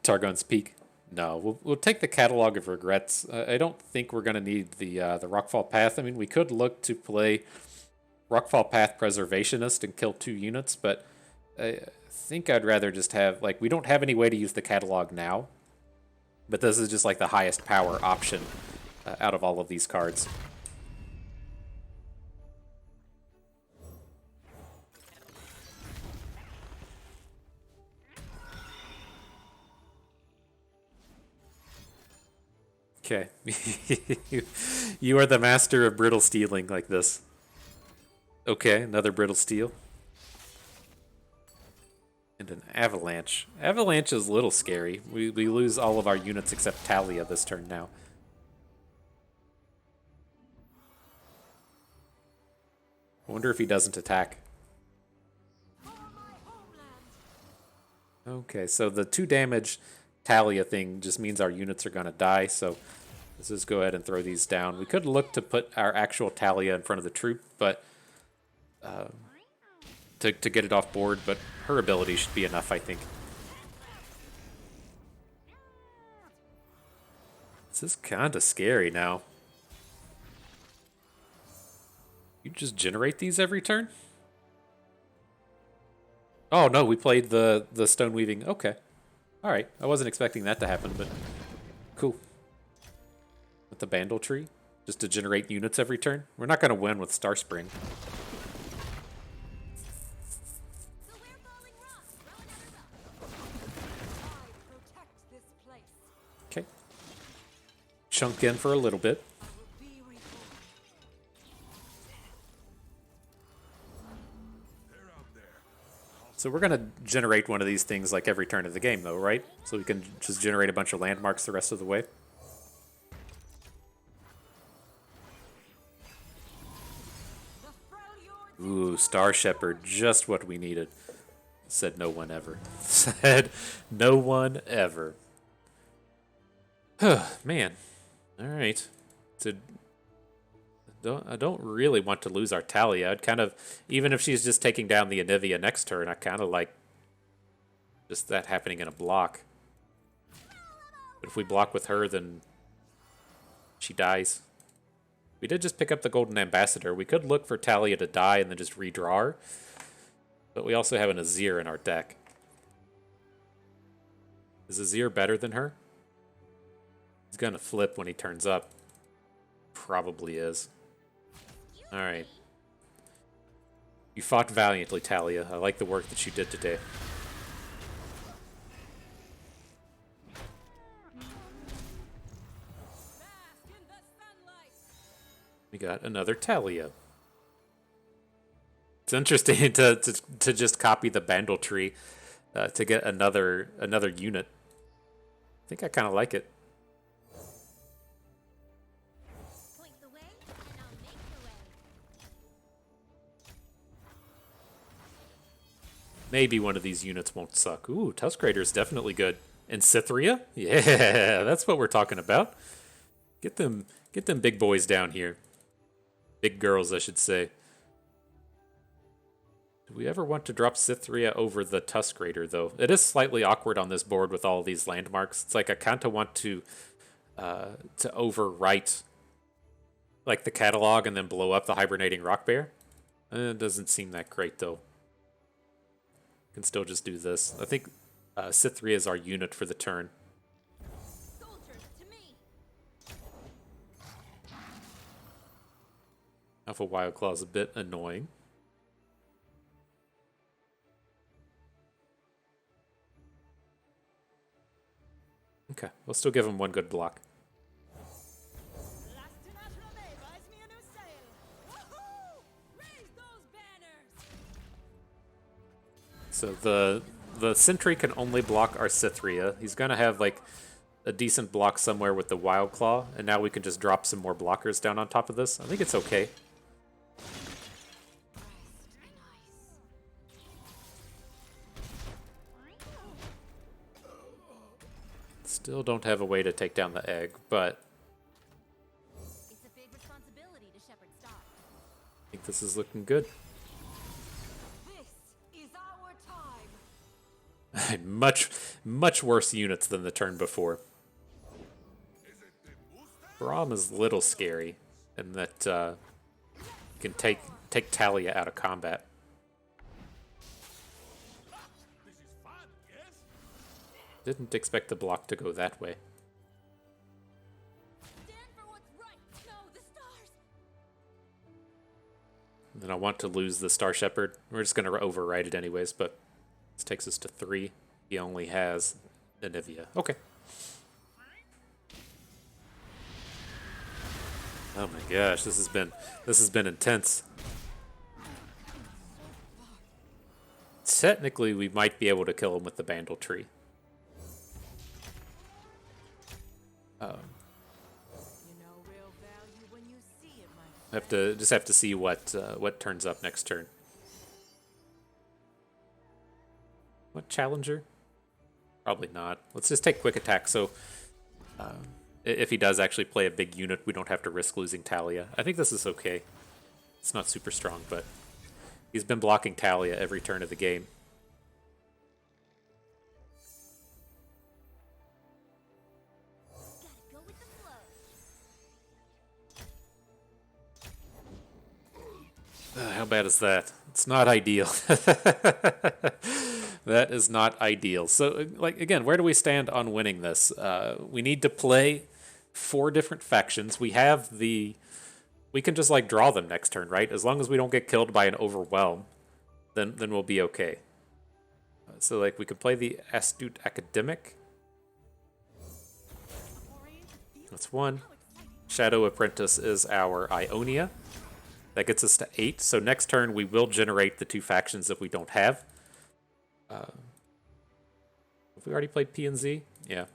Targon's Peak. No, we'll take the Catalog of Regrets. I don't think we're going to need the Rockfall Path. I mean, we could look to play Rockfall Path Preservationist and kill 2 units, but I think I'd rather just have, like, we don't have any way to use the Catalog now, but this is just like the highest power option out of all of these cards. Okay. You are the master of brittle stealing like this. Okay, another brittle steel. And an avalanche. Avalanche is a little scary. We lose all of our units except Taliyah this turn now. I wonder if he doesn't attack. Okay, so the 2 damage Taliyah thing just means our units are going to die, so let's just go ahead and throw these down. We could look to put our actual Taliyah in front of the troop, but to get it off board, but her ability should be enough, I think. This is kind of scary now. You just generate these every turn? Oh no, we played the stone weaving. Okay. Alright, I wasn't expecting that to happen, but cool. With the Bandle Tree? Just to generate units every turn? We're not going to win with Star Spring. So we're falling rocks. Throw another rock. I protect this place. Okay. chunk in for a little bit. So we're going to generate one of these things like every turn of the game, though, right? So we can just generate a bunch of landmarks the rest of the way. Ooh, Star Shepherd, just what we needed. Said no one ever. Said no one ever. Man. All right. So I don't really want to lose our Taliyah. I'd kind of, even if she's just taking down the Anivia next turn, I kind of like just that happening in a block. But if we block with her, then she dies. We did just pick up the Golden Ambassador. We could look for Taliyah to die and then just redraw her. But we also have an Azir in our deck. Is Azir better than her? He's going to flip when he turns up. Probably is. Alright. You fought valiantly, Taliyah. I like the work that you did today. We got another Taliyah. It's interesting to just copy the Bandle tree to get another unit. I think I kind of like it. Point the way, and I'll make the way. Maybe one of these units won't suck. Ooh, Tusk Raider's definitely good. And Cytheria? Yeah, that's what we're talking about. Get them big boys down here. Big girls, I should say. Do we ever want to drop Cytheria over the Tusk Raider, though? It is slightly awkward on this board with all these landmarks. It's like I kind of want to overwrite like the catalog and then blow up the hibernating rock bear. It doesn't seem that great, though. Can still just do this. I think Cytheria is our unit for the turn. Soldiers to me. Alpha Wild Claw is a bit annoying. Okay, we'll still give him one good block. So the Sentry can only block our Cytheria. He's gonna have like a decent block somewhere with the Wild Claw, and now we can just drop some more blockers down on top of this. I think it's okay. Still don't have a way to take down the egg, but It's a big responsibility to shepherd stock. I think this is looking good. This is our time. much worse units than the turn before. Braum is a little scary, in that you can take Taliyah out of combat. Didn't expect the block to go that way. Stand for what's right. No, the stars. And then I want to lose the Star Shepherd. We're just going to override it anyways, but this takes us to 3. He only has Anivia. Okay. Oh my gosh, this has been intense. Technically, we might be able to kill him with the Bandle tree. Have to see what turns up next turn. What challenger? Probably not. Let's just take quick attack. So if he does actually play a big unit, we don't have to risk losing Taliyah. I think this is okay. It's not super strong, but he's been blocking Taliyah every turn of the game. Gotta go with the flow. How bad is that? It's not ideal. That is not ideal. So, like, again, where do we stand on winning this? We need to play 4 different factions. We can just, like, draw them next turn, right? As long as we don't get killed by an overwhelm, then we'll be okay. So, like, we could play the Astute Academic. That's 1. Shadow Apprentice is our Ionia. That gets us to 8. So next turn we will generate the 2 factions that we don't have. Have we already played P and Z? Yeah.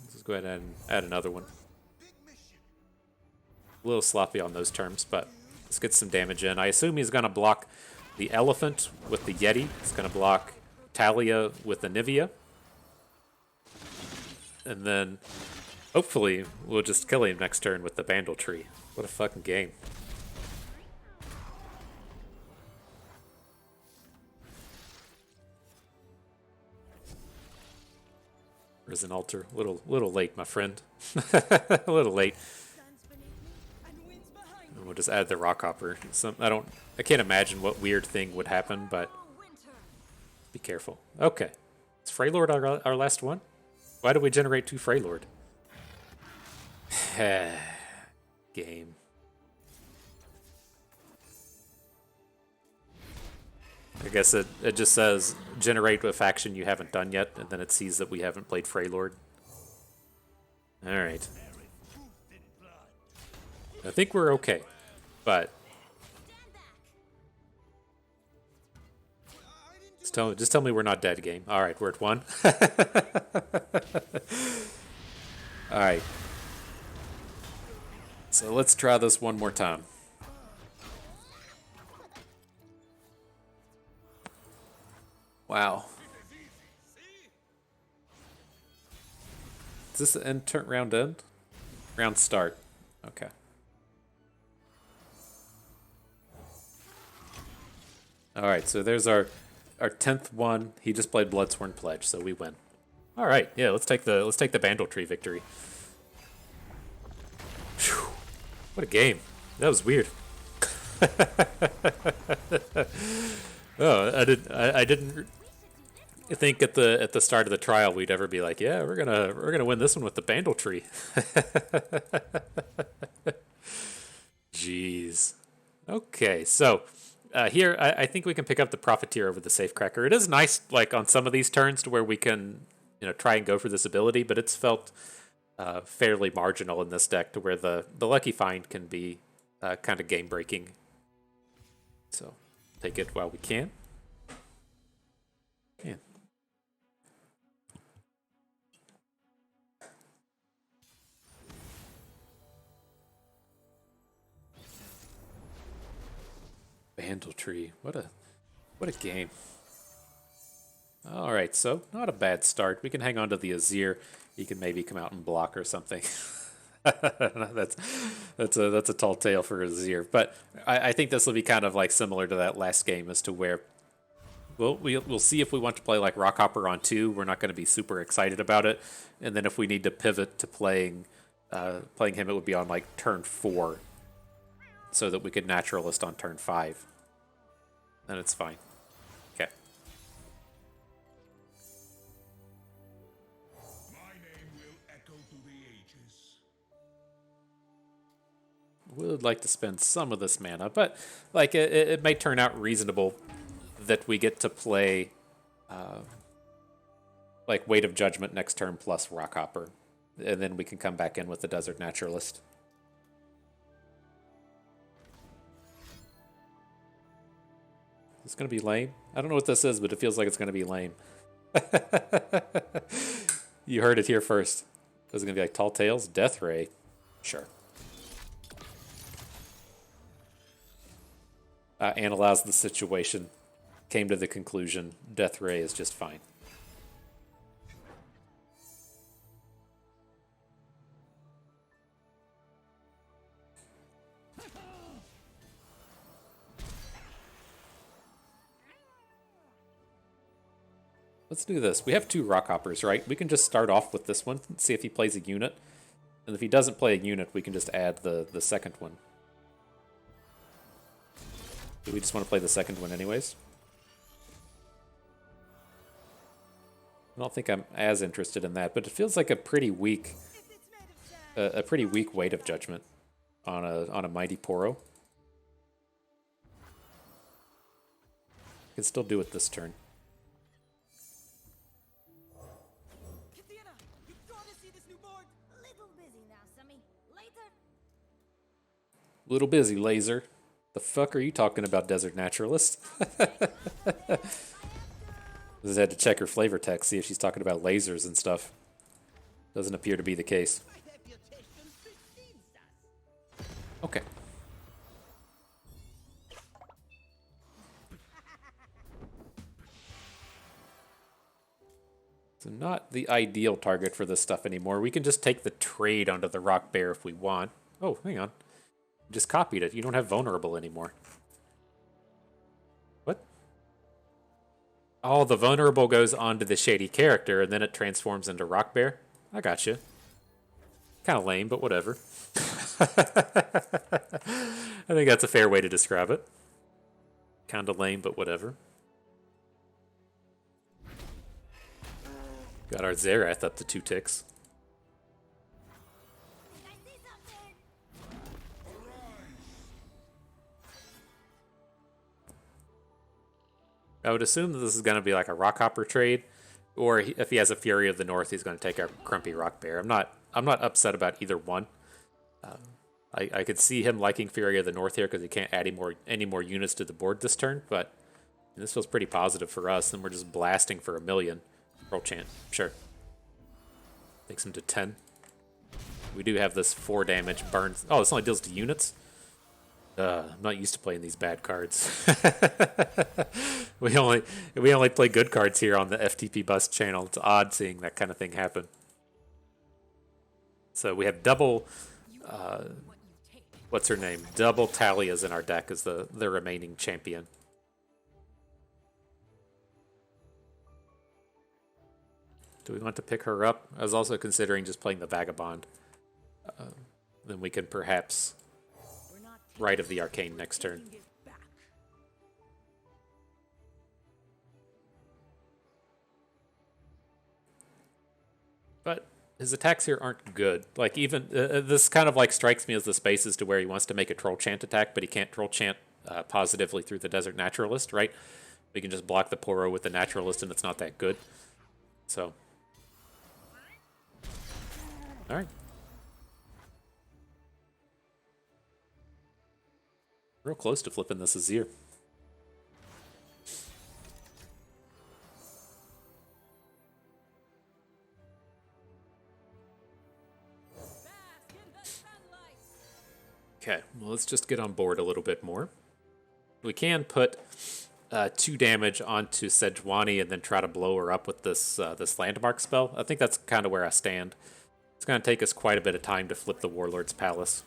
Let's go ahead and add another one. A little sloppy on those terms, but let's get some damage in. I assume he's going to block the Elephant with the Yeti. He's going to block Taliyah with the Nivea. And then hopefully we'll just kill him next turn with the Bandle Tree. What a fucking game. Risen Altar. A little late, my friend. A little late. And we'll just add the Rockhopper. I can't imagine what weird thing would happen, but be careful. Okay. Is Freylord our last one? Why did we generate 2 Freylord? Game. I guess it just says generate a faction you haven't done yet, and then it sees that we haven't played Freylord. Alright. I think we're okay, but just tell me we're not dead, game. Alright, we're at 1. Alright. So let's try this one more time. Wow. Is this the end round end? Round start. Okay. Alright, so there's our 10th one. He just played Bloodsworn Pledge, so we win. Alright, yeah, let's take the Bandle Tree victory. Whew. What a game. That was weird. Oh, I didn't think at the start of the trial we'd ever be like, yeah, we're gonna win this one with the Bandle Tree. Jeez. Okay, so here I think we can pick up the Profiteer over the Safecracker. It is nice, like on some of these turns, to where we can try and go for this ability, but it's felt fairly marginal in this deck, to where the Lucky Find can be kind of game breaking. So take it while we can. Yeah. Bandle Tree. What a game. All right, so not a bad start. We can hang on to the Azir. He can maybe come out and block or something. that's a tall tale for Azir. But I think this will be kind of like similar to that last game, as to where we'll see if we want to play like Rockhopper on 2. We're not going to be super excited about it. And then if we need to pivot to playing him, it would be on like turn 4, so that we could Naturalist on turn 5. Then it's fine. Okay. My name will echo through the ages. Would like to spend some of this mana, but like it may turn out reasonable that we get to play like Weight of Judgment next turn plus Rockhopper, and then we can come back in with the Desert Naturalist. It's gonna be lame. I don't know what this is, but it feels like it's gonna be lame. You heard it here first. Is it gonna be like Tall Tales, Death Ray? Sure. Analyzed the situation, came to the conclusion Death Ray is just fine. Let's do this. We have 2 Rockhoppers, right? We can just start off with this one and see if he plays a unit. And if he doesn't play a unit, we can just add the second one. Do we just want to play the second one anyways? I don't think I'm as interested in that, but it feels like a pretty weak Weight of Judgment on a Mighty Poro. Can still do it this turn. Little busy, laser. The fuck are you talking about, desert naturalist? Just had to check her flavor text, see if she's talking about lasers and stuff. Doesn't appear to be the case. Okay. So not the ideal target for this stuff anymore. We can just take the trade onto the rock bear if we want. Oh, hang on. Just copied it. You don't have vulnerable anymore. What? Oh, the vulnerable goes onto the shady character and then it transforms into rock bear? I got you. Kind of lame, but whatever. I think that's a fair way to describe it. Kind of lame, but whatever. Got our Xerath up to 2 ticks. I would assume that this is going to be like a Rockhopper trade, or if he has a Fury of the North, he's going to take our Crumpy Rock Bear. I'm not upset about either one. I could see him liking Fury of the North here because he can't add any more units to the board this turn, but this feels pretty positive for us, and we're just blasting for 1,000,000. Roll chant, sure. Takes him to 10. We do have this 4 damage burns. Oh, this only deals to units? I'm not used to playing these bad cards. we only play good cards here on the FTP Bust channel. It's odd seeing that kind of thing happen. So we have double... what's her name? Double Taliyahs in our deck as the remaining champion. Do we want to pick her up? I was also considering just playing the Vagabond. Then we can perhaps Rite of the Arcane next turn. But his attacks here aren't good. Like even this kind of like strikes me as the spaces to where he wants to make a Troll Chant attack, but he can't Troll Chant positively through the Desert Naturalist, right? We can just block the Poro with the Naturalist, and it's not that good. So, all right. Real close to flipping this Azir. Okay, well, let's just get on board a little bit more. We can put 2 damage onto Sejuani and then try to blow her up with this this landmark spell. I think that's kind of where I stand. It's going to take us quite a bit of time to flip the Warlord's Palace.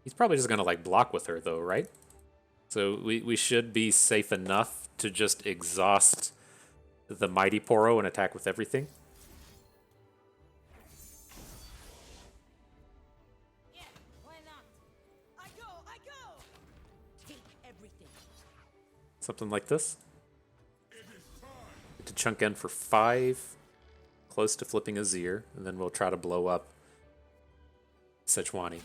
He's probably just going to like block with her though, right? So we should be safe enough to just exhaust the Mighty Poro and attack with everything. Yeah, why not? I go! Take everything. Something like this. Get to chunk in for 5. Close to flipping Azir, and then we'll try to blow up Sejuani.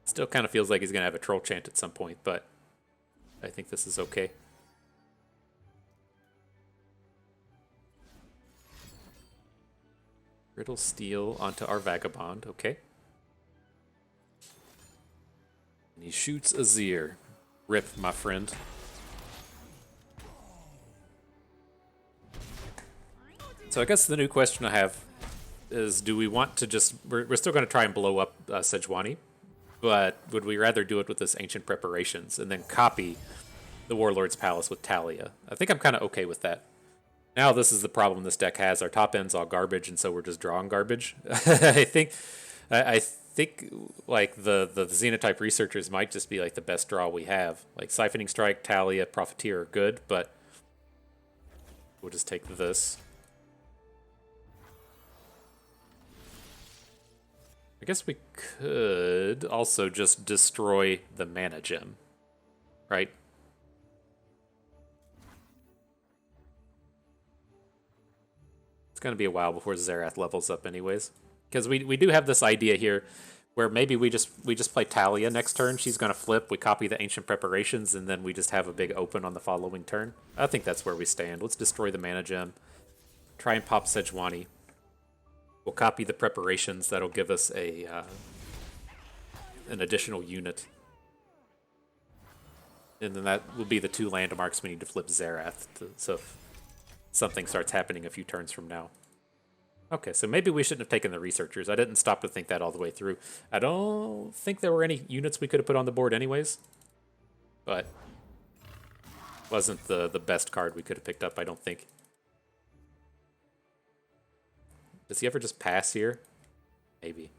Still kind of feels like he's going to have a Troll Chant at some point, but I think this is okay. Brittle Steel onto our Vagabond, okay. And he shoots Azir. Rip, my friend. So I guess the new question I have is, do we want to just... We're still going to try and blow up Sejuani, but would we rather do it with this Ancient Preparations and then copy the Warlord's Palace with Taliyah? I think I'm kind of okay with that. Now this is the problem this deck has. Our top end's all garbage, and so we're just drawing garbage. I think like the Xenotype researchers might just be like the best draw we have. Like Siphoning Strike, Taliyah, Profiteer are good, but we'll just take this. I guess we could also just destroy the mana gem, right? It's going to be a while before Xerath levels up anyways. Because we do have this idea here where maybe we just play Taliyah next turn. She's gonna flip. We copy the ancient preparations, and then we just have a big open on the following turn. I think that's where we stand. Let's destroy the mana gem. Try and pop Sejuani. We'll copy the preparations. That'll give us a an additional unit, and then that will be the 2 landmarks we need to flip Xerath. So if something starts happening a few turns from now. Okay, so maybe we shouldn't have taken the researchers. I didn't stop to think that all the way through. I don't think there were any units we could have put on the board anyways. But wasn't the best card we could have picked up, I don't think. Does he ever just pass here? Maybe.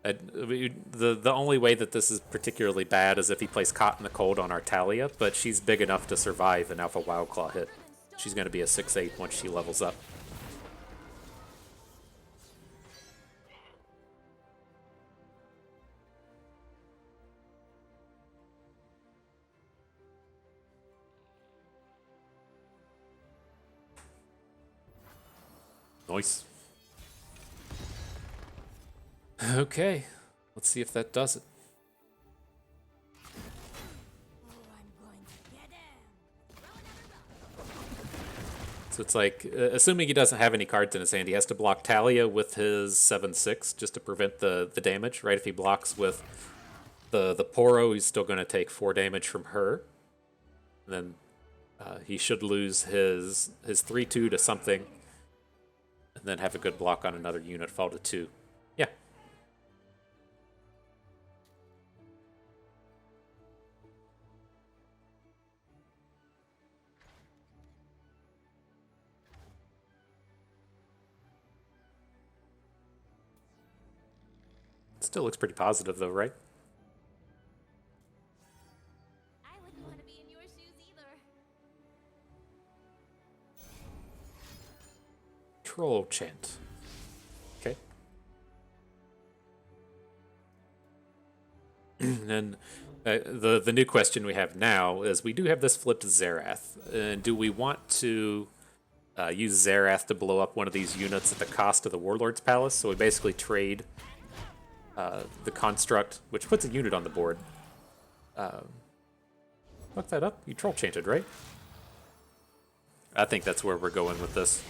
The only way that this is particularly bad is if he plays Caught in the Cold on our Taliyah, but she's big enough to survive an Alpha Wildclaw hit. She's going to be a 6/8 once she levels up. Nice. Okay, let's see if that does it. So it's like, assuming he doesn't have any cards in his hand, he has to block Taliyah with his 7/6 just to prevent the damage, right? If he blocks with the Poro, he's still going to take 4 damage from her. And then he should lose his 3/2 to something, and then have a good block on another unit, fall to 2. Yeah. Still looks pretty positive though, right? I wouldn't want to be in your shoes either. Troll Chant. Okay. And the new question we have now is, we do have this flipped Xerath. And do we want to use Xerath to blow up one of these units at the cost of the Warlord's Palace? So we basically trade the Construct, which puts a unit on the board. Fuck that up? You Troll Chanted, right? I think that's where we're going with this.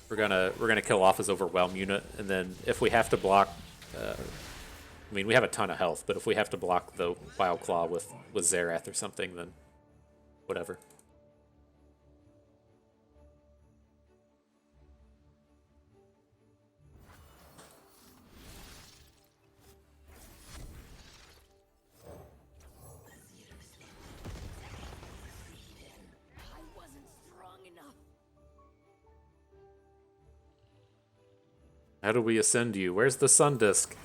We're gonna kill off his Overwhelm unit, and then if we have to block, I mean, we have a ton of health, but if we have to block the Wild Claw with Xerath or something, then whatever. I wasn't strong enough. How do we ascend you? Where's the Sun Disk?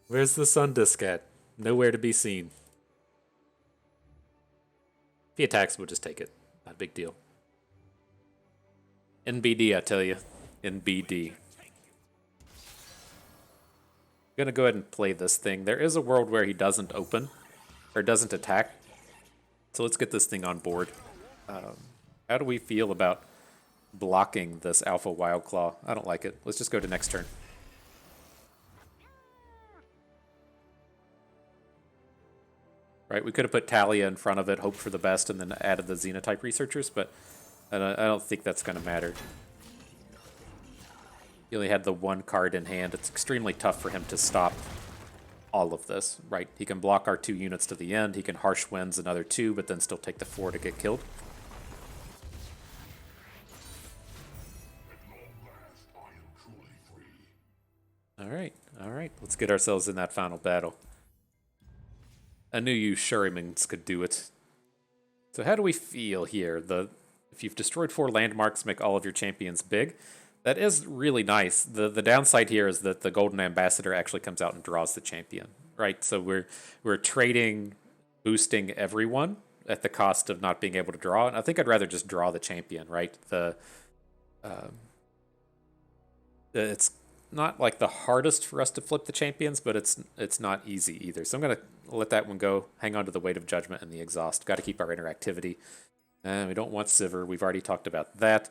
Where's the Sun Disk at? Nowhere to be seen. If he attacks, we'll just take it. Not a big deal. NBD, I tell you. NBD. Gonna go ahead and play this thing. There is a world where he doesn't open, or doesn't attack. So let's get this thing on board. How do we feel about blocking this Alpha Wildclaw? I don't like it. Let's just go to next turn. Right, we could have put Taliyah in front of it, hoped for the best, and then added the Xenotype researchers, but I don't think that's going to matter. He only had the 1 card in hand. It's extremely tough for him to stop all of this, right? He can block our 2 units to the end. He can Harsh Winds another 2, but then still take the 4 to get killed. All right. Let's get ourselves in that final battle. I knew you Shurimans could do it. So how do we feel here? If you've destroyed 4 landmarks, make all of your champions big. That is really nice. The downside here is that the Golden Ambassador actually comes out and draws the champion, right? So we're trading boosting everyone at the cost of not being able to draw. And I think I'd rather just draw the champion, right? It's not like the hardest for us to flip the champions, but it's not easy either. So I'm going to let that one go. Hang on to the Weight of Judgment and the Exhaust. Got to keep our interactivity. We don't want Sivir. We've already talked about that.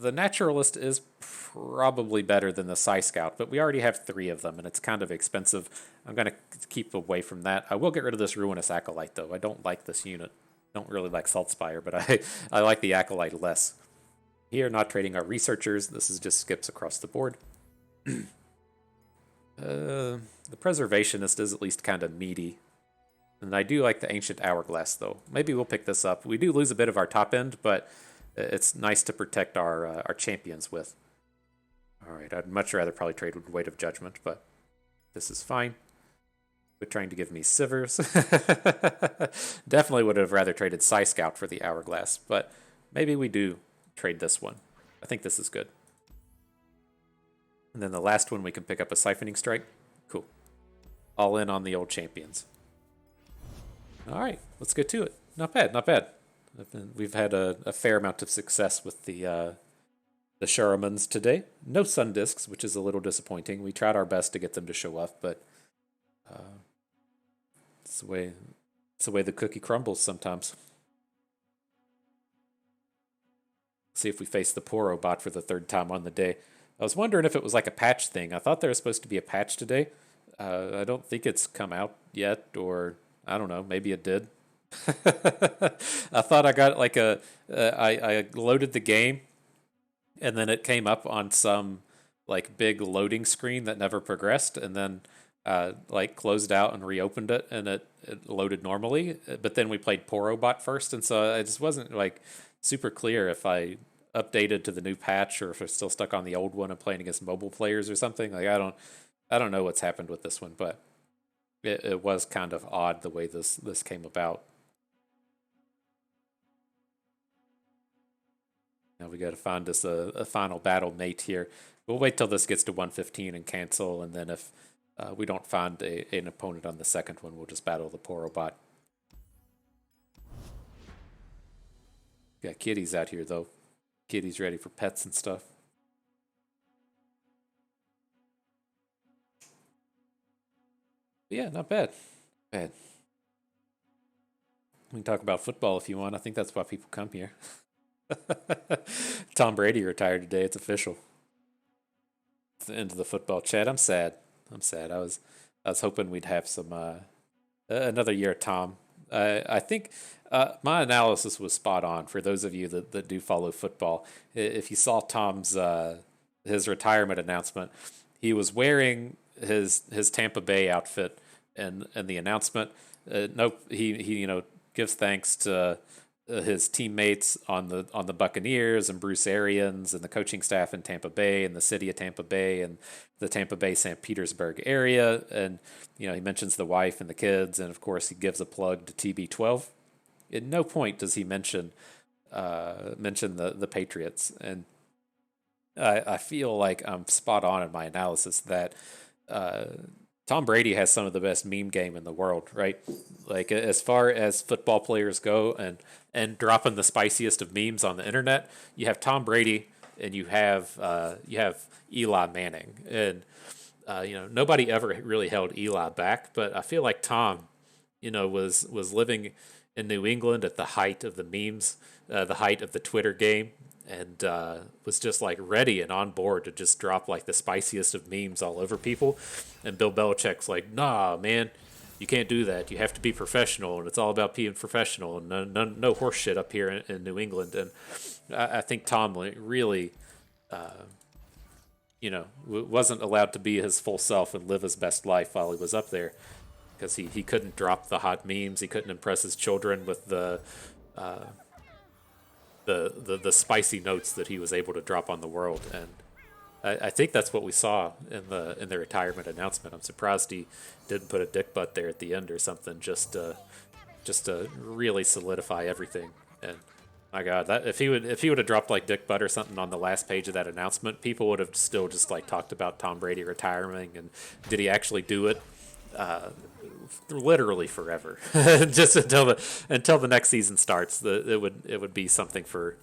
The Naturalist is probably better than the Psy Scout, but we already have 3 of them, and it's kind of expensive. I'm going to keep away from that. I will get rid of this Ruinous Acolyte, though. I don't like this unit. Don't really like Saltspire, but I like the Acolyte less. Here, not trading our Researchers. This is just skips across the board. The Preservationist is at least kind of meaty. And I do like the Ancient Hourglass, though. Maybe we'll pick this up. We do lose a bit of our top end, but it's nice to protect our champions with. All right, I'd much rather probably trade with Weight of Judgment, but this is fine. They're trying to give me Sivers. Definitely would have rather traded Psy Scout for the Hourglass, but maybe we do trade this one. I think this is good. And then the last one, we can pick up a Siphoning Strike. Cool. All in on the old champions. All right, let's get to it. Not bad, not bad. We've had a fair amount of success with the Shuramans today. No Sun Discs, which is a little disappointing. We tried our best to get them to show up, but it's the way the cookie crumbles sometimes. See if we face the Poro bot for the 3rd time on the day. I was wondering if it was like a patch thing. I thought there was supposed to be a patch today. I don't think it's come out yet, or I don't know, maybe it did. I thought I got like I loaded the game, and then it came up on some like big loading screen that never progressed, and then like closed out and reopened it, and it loaded normally. But then we played Porobot first, and so I just wasn't like super clear if I updated to the new patch or if I'm still stuck on the old one and playing against mobile players or something. Like I don't know what's happened with this one, but it was kind of odd the way this came about. Now we got to find us a final battle mate here. We'll wait till this gets to 115 and cancel, and then if we don't find an opponent on the second one, we'll just battle the Porobot. Got kitties out here, though. Kitties ready for pets and stuff. Yeah, not bad. Bad. We can talk about football if you want. I think that's why people come here. Tom Brady retired today. It's official. It's the end of the football chat. I'm sad. I was hoping we'd have some another year of Tom. I think my analysis was spot on for those of you that do follow football. If you saw Tom's his retirement announcement, he was wearing his Tampa Bay outfit and the announcement. He gives thanks to his teammates on the Buccaneers and Bruce Arians and the coaching staff in Tampa Bay and the city of Tampa Bay and the Tampa Bay St. Petersburg area, and he mentions the wife and the kids, and of course he gives a plug to TB12. At no point does he mention the Patriots, and I feel like I'm spot on in my analysis that Tom Brady has some of the best meme game in the world, right? Like as far as football players go, and dropping the spiciest of memes on the internet, you have Tom Brady and you have Eli Manning, and nobody ever really held Eli back, but I feel like Tom, was living in New England at the height of the memes, the height of the Twitter game, and was just like ready and on board to just drop like the spiciest of memes all over people. And Bill Belichick's like, nah, man, you can't do that. You have to be professional, and it's all about being professional, and no horse shit up here in New England. And I think Tom really, wasn't allowed to be his full self and live his best life while he was up there, because he couldn't drop the hot memes. He couldn't impress his children with the spicy notes that he was able to drop on the world. And I think that's what we saw in the retirement announcement. I'm surprised he didn't put a dick butt there at the end or something, just to really solidify everything. And my God, that if he would have dropped like dick butt or something on the last page of that announcement, people would have still just like talked about Tom Brady retiring and did he actually do it? Literally forever, just until the next season starts. It would be something for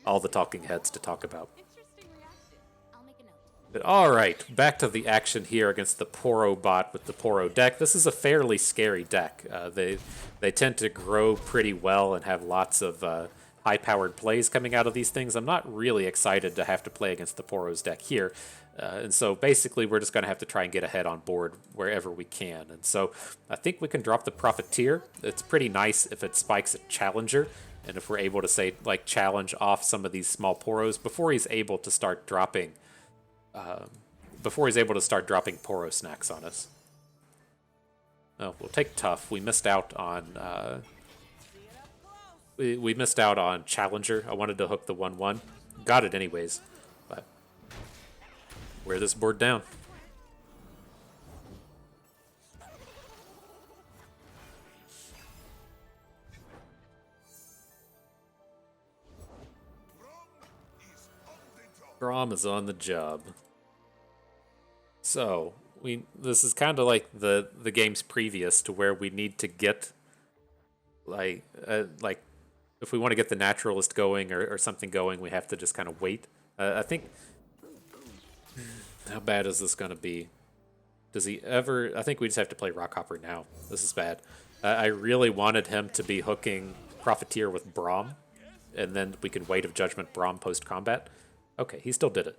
all the talking heads to talk about. But all right, back to the action here against the Poro bot with the Poro deck. This is a fairly scary deck. They tend to grow pretty well and have lots of high-powered plays coming out of these things, I'm not really excited to have to play against the Poros deck here. And so basically we're just going to have to try and get ahead on board wherever we can. And so I think we can drop the Profiteer. It's pretty nice if it spikes a Challenger, and if we're able to, say, like, challenge off some of these small Poros before he's able to start dropping Poro snacks on us. Oh, we'll take Tough. We missed out on we missed out on Challenger. I wanted to hook the 1/1. Got it anyways. But wear this board down. Grom is on the job. So this is kind of like the games previous to where we need to get like if we want to get the naturalist going or something going, we have to just kind of wait. I think. How bad is this going to be? Does he ever? I think we just have to play Rockhopper now. This is bad. I really wanted him to be hooking Profiteer with Braum, and then we can Weight of Judgment Braum post combat. Okay, he still did it.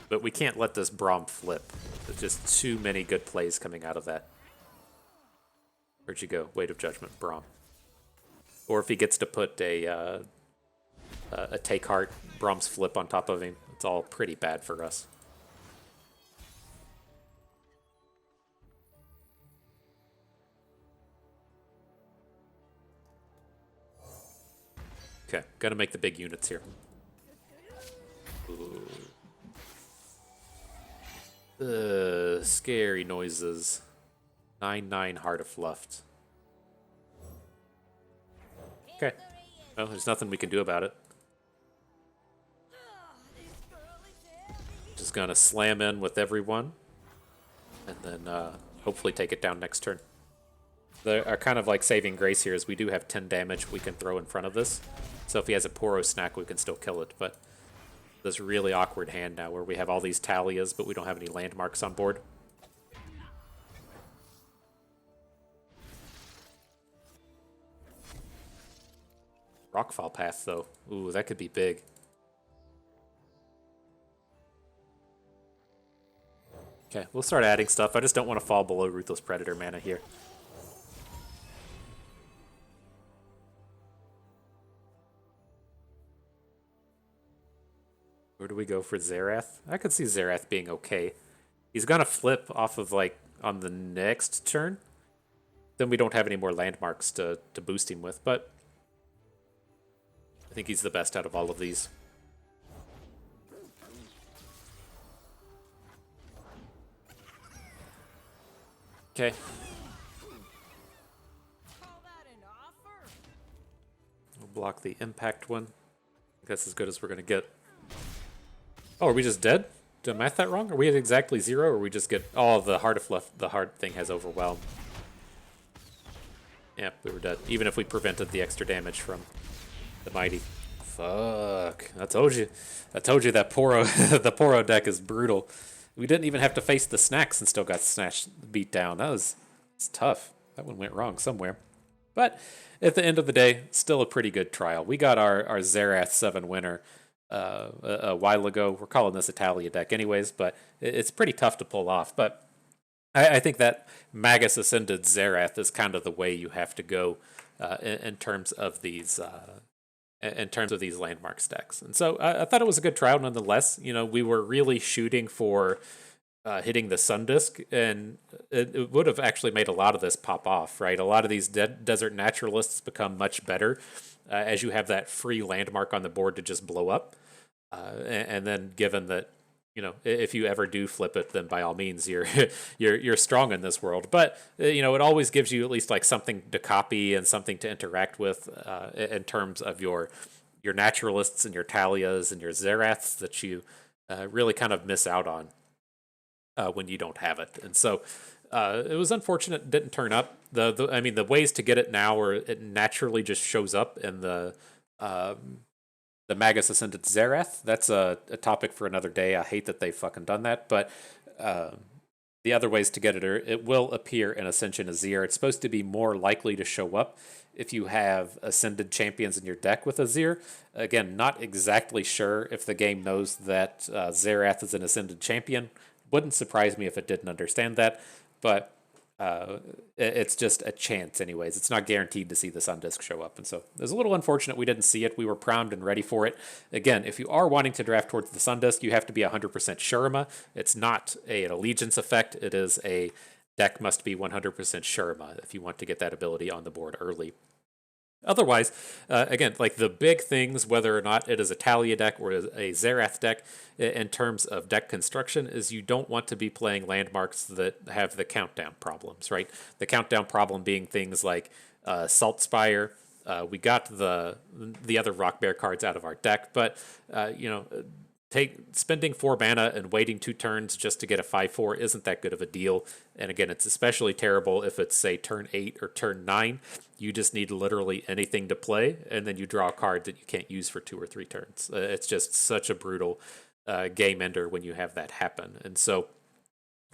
But we can't let this Braum flip. There's just too many good plays coming out of that. Where'd you go? Weight of Judgment, Braum. Or if he gets to put a Take Heart, Braum's flip on top of him, it's all pretty bad for us. Okay, gotta make the big units here. Scary noises. 9/9 Heart of Fluffed. Okay. Well, there's nothing we can do about it. Just gonna slam in with everyone. And then hopefully take it down next turn. Our kind of like saving grace here is we do have 10 damage we can throw in front of this. So if he has a Poro snack, we can still kill it. But this really awkward hand now where we have all these Taliyahs, but we don't have any landmarks on board. Rockfall Path, though. Ooh, that could be big. Okay, we'll start adding stuff. I just don't want to fall below Ruthless Predator mana here. Where do we go for Xerath? I could see Xerath being okay. He's gonna flip off of, like, on the next turn. Then we don't have any more landmarks to boost him with, but I think he's the best out of all of these. Okay. We'll block the impact one. That's as good as we're gonna get. Oh, are we just dead? Did I math that wrong? Are we at exactly 0, or we just get... Oh, the Heart of Fluff, the heart thing has Overwhelm. Yep, we were dead. Even if we prevented the extra damage from the Mighty. Fuck. I told you that Poro, the Poro deck is brutal. We didn't even have to face the snacks and still got beat down. It's tough. That one went wrong somewhere. But at the end of the day, still a pretty good trial. We got our Xerath 7 winner a while ago. We're calling this a Taliyah deck anyways, but it's pretty tough to pull off. But I think that Magus Ascended Xerath is kind of the way you have to go in terms of these landmark stacks. And so I thought it was a good trial nonetheless. You know, we were really shooting for hitting the Sun Disk, and it would have actually made a lot of this pop off, right? A lot of these desert naturalists become much better as you have that free landmark on the board to just blow up. And then given that, you know, if you ever do flip it, then by all means you're strong in this world. But you know, it always gives you at least like something to copy and something to interact with in terms of your naturalists and your Taliyahs and your Xeraths that you really kind of miss out on when you don't have it. And so it was unfortunate it didn't turn up. The ways to get it now are it naturally just shows up in the Magus Ascended Xerath. That's a topic for another day. I hate that they've fucking done that, but the other ways to get it are it will appear in Ascension Azir. It's supposed to be more likely to show up if you have Ascended champions in your deck with Azir. Again, not exactly sure if the game knows that Xerath is an Ascended champion. Wouldn't surprise me if it didn't understand that, but it's just a chance anyways. It's not guaranteed to see the Sun Disc show up, and so it's a little unfortunate we didn't see it. We were primed and ready for it. Again, if you are wanting to draft towards the Sun Disc, you have to be 100% Shurima. It's not an allegiance effect. It is a deck must be 100% Shurima if you want to get that ability on the board early. Otherwise, again, like the big things, whether or not it is a Taliyah deck or a Xerath deck, in terms of deck construction, is you don't want to be playing landmarks that have the countdown problems, right? The countdown problem being things like Salt Spire. We got the other Rock Bear cards out of our deck, but spending 4 mana and waiting 2 turns just to get a 5/4 isn't that good of a deal. And again, it's especially terrible if it's, say, turn 8 or turn 9. You just need literally anything to play, and then you draw a card that you can't use for 2 or 3 turns. It's just such a brutal game ender when you have that happen. And so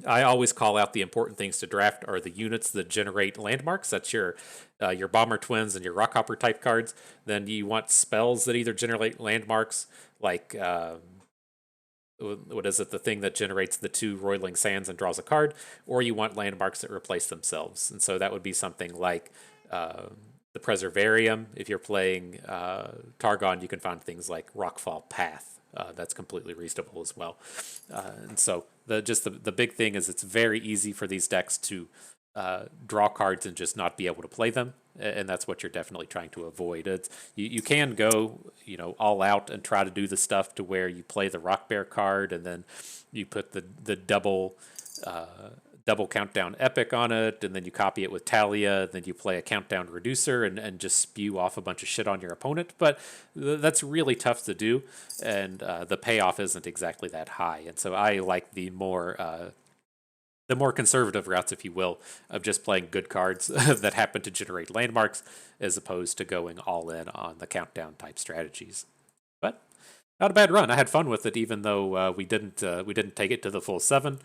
I always call out the important things to draft are the units that generate landmarks. That's your Bomber Twins and your Rockhopper type cards. Then you want spells that either generate landmarks, like what is it? The thing that generates the 2 Roiling Sands and draws a card, or you want landmarks that replace themselves. And so that would be something like the Preservarium. If you're playing Targon, you can find things like Rockfall Path. That's completely reasonable as well. And so the big thing is it's very easy for these decks to draw cards and just not be able to play them, and that's what you're definitely trying to avoid. You can go all out and try to do the stuff to where you play the Rock Bear card and then you put the double countdown epic on it, and then you copy it with Taliyah, then you play a countdown reducer and just spew off a bunch of shit on your opponent. But that's really tough to do, and the payoff isn't exactly that high. And so I like the more conservative routes, if you will, of just playing good cards that happen to generate landmarks, as opposed to going all in on the countdown type strategies. But not a bad run. I had fun with it, even though we didn't take it to the full 7.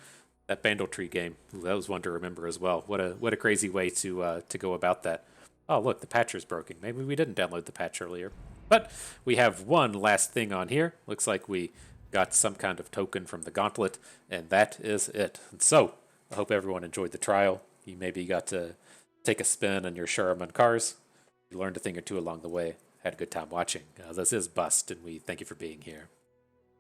That Bandle Tree game, that was one to remember as well. What a crazy way to go about that. Oh, look, the patcher's broken. Maybe we didn't download the patch earlier. But we have one last thing on here. Looks like we got some kind of token from the gauntlet, and that is it. And so I hope everyone enjoyed the trial. You maybe got to take a spin on your Sherman cars. You learned a thing or two along the way. Had a good time watching. This is Bust, and we thank you for being here.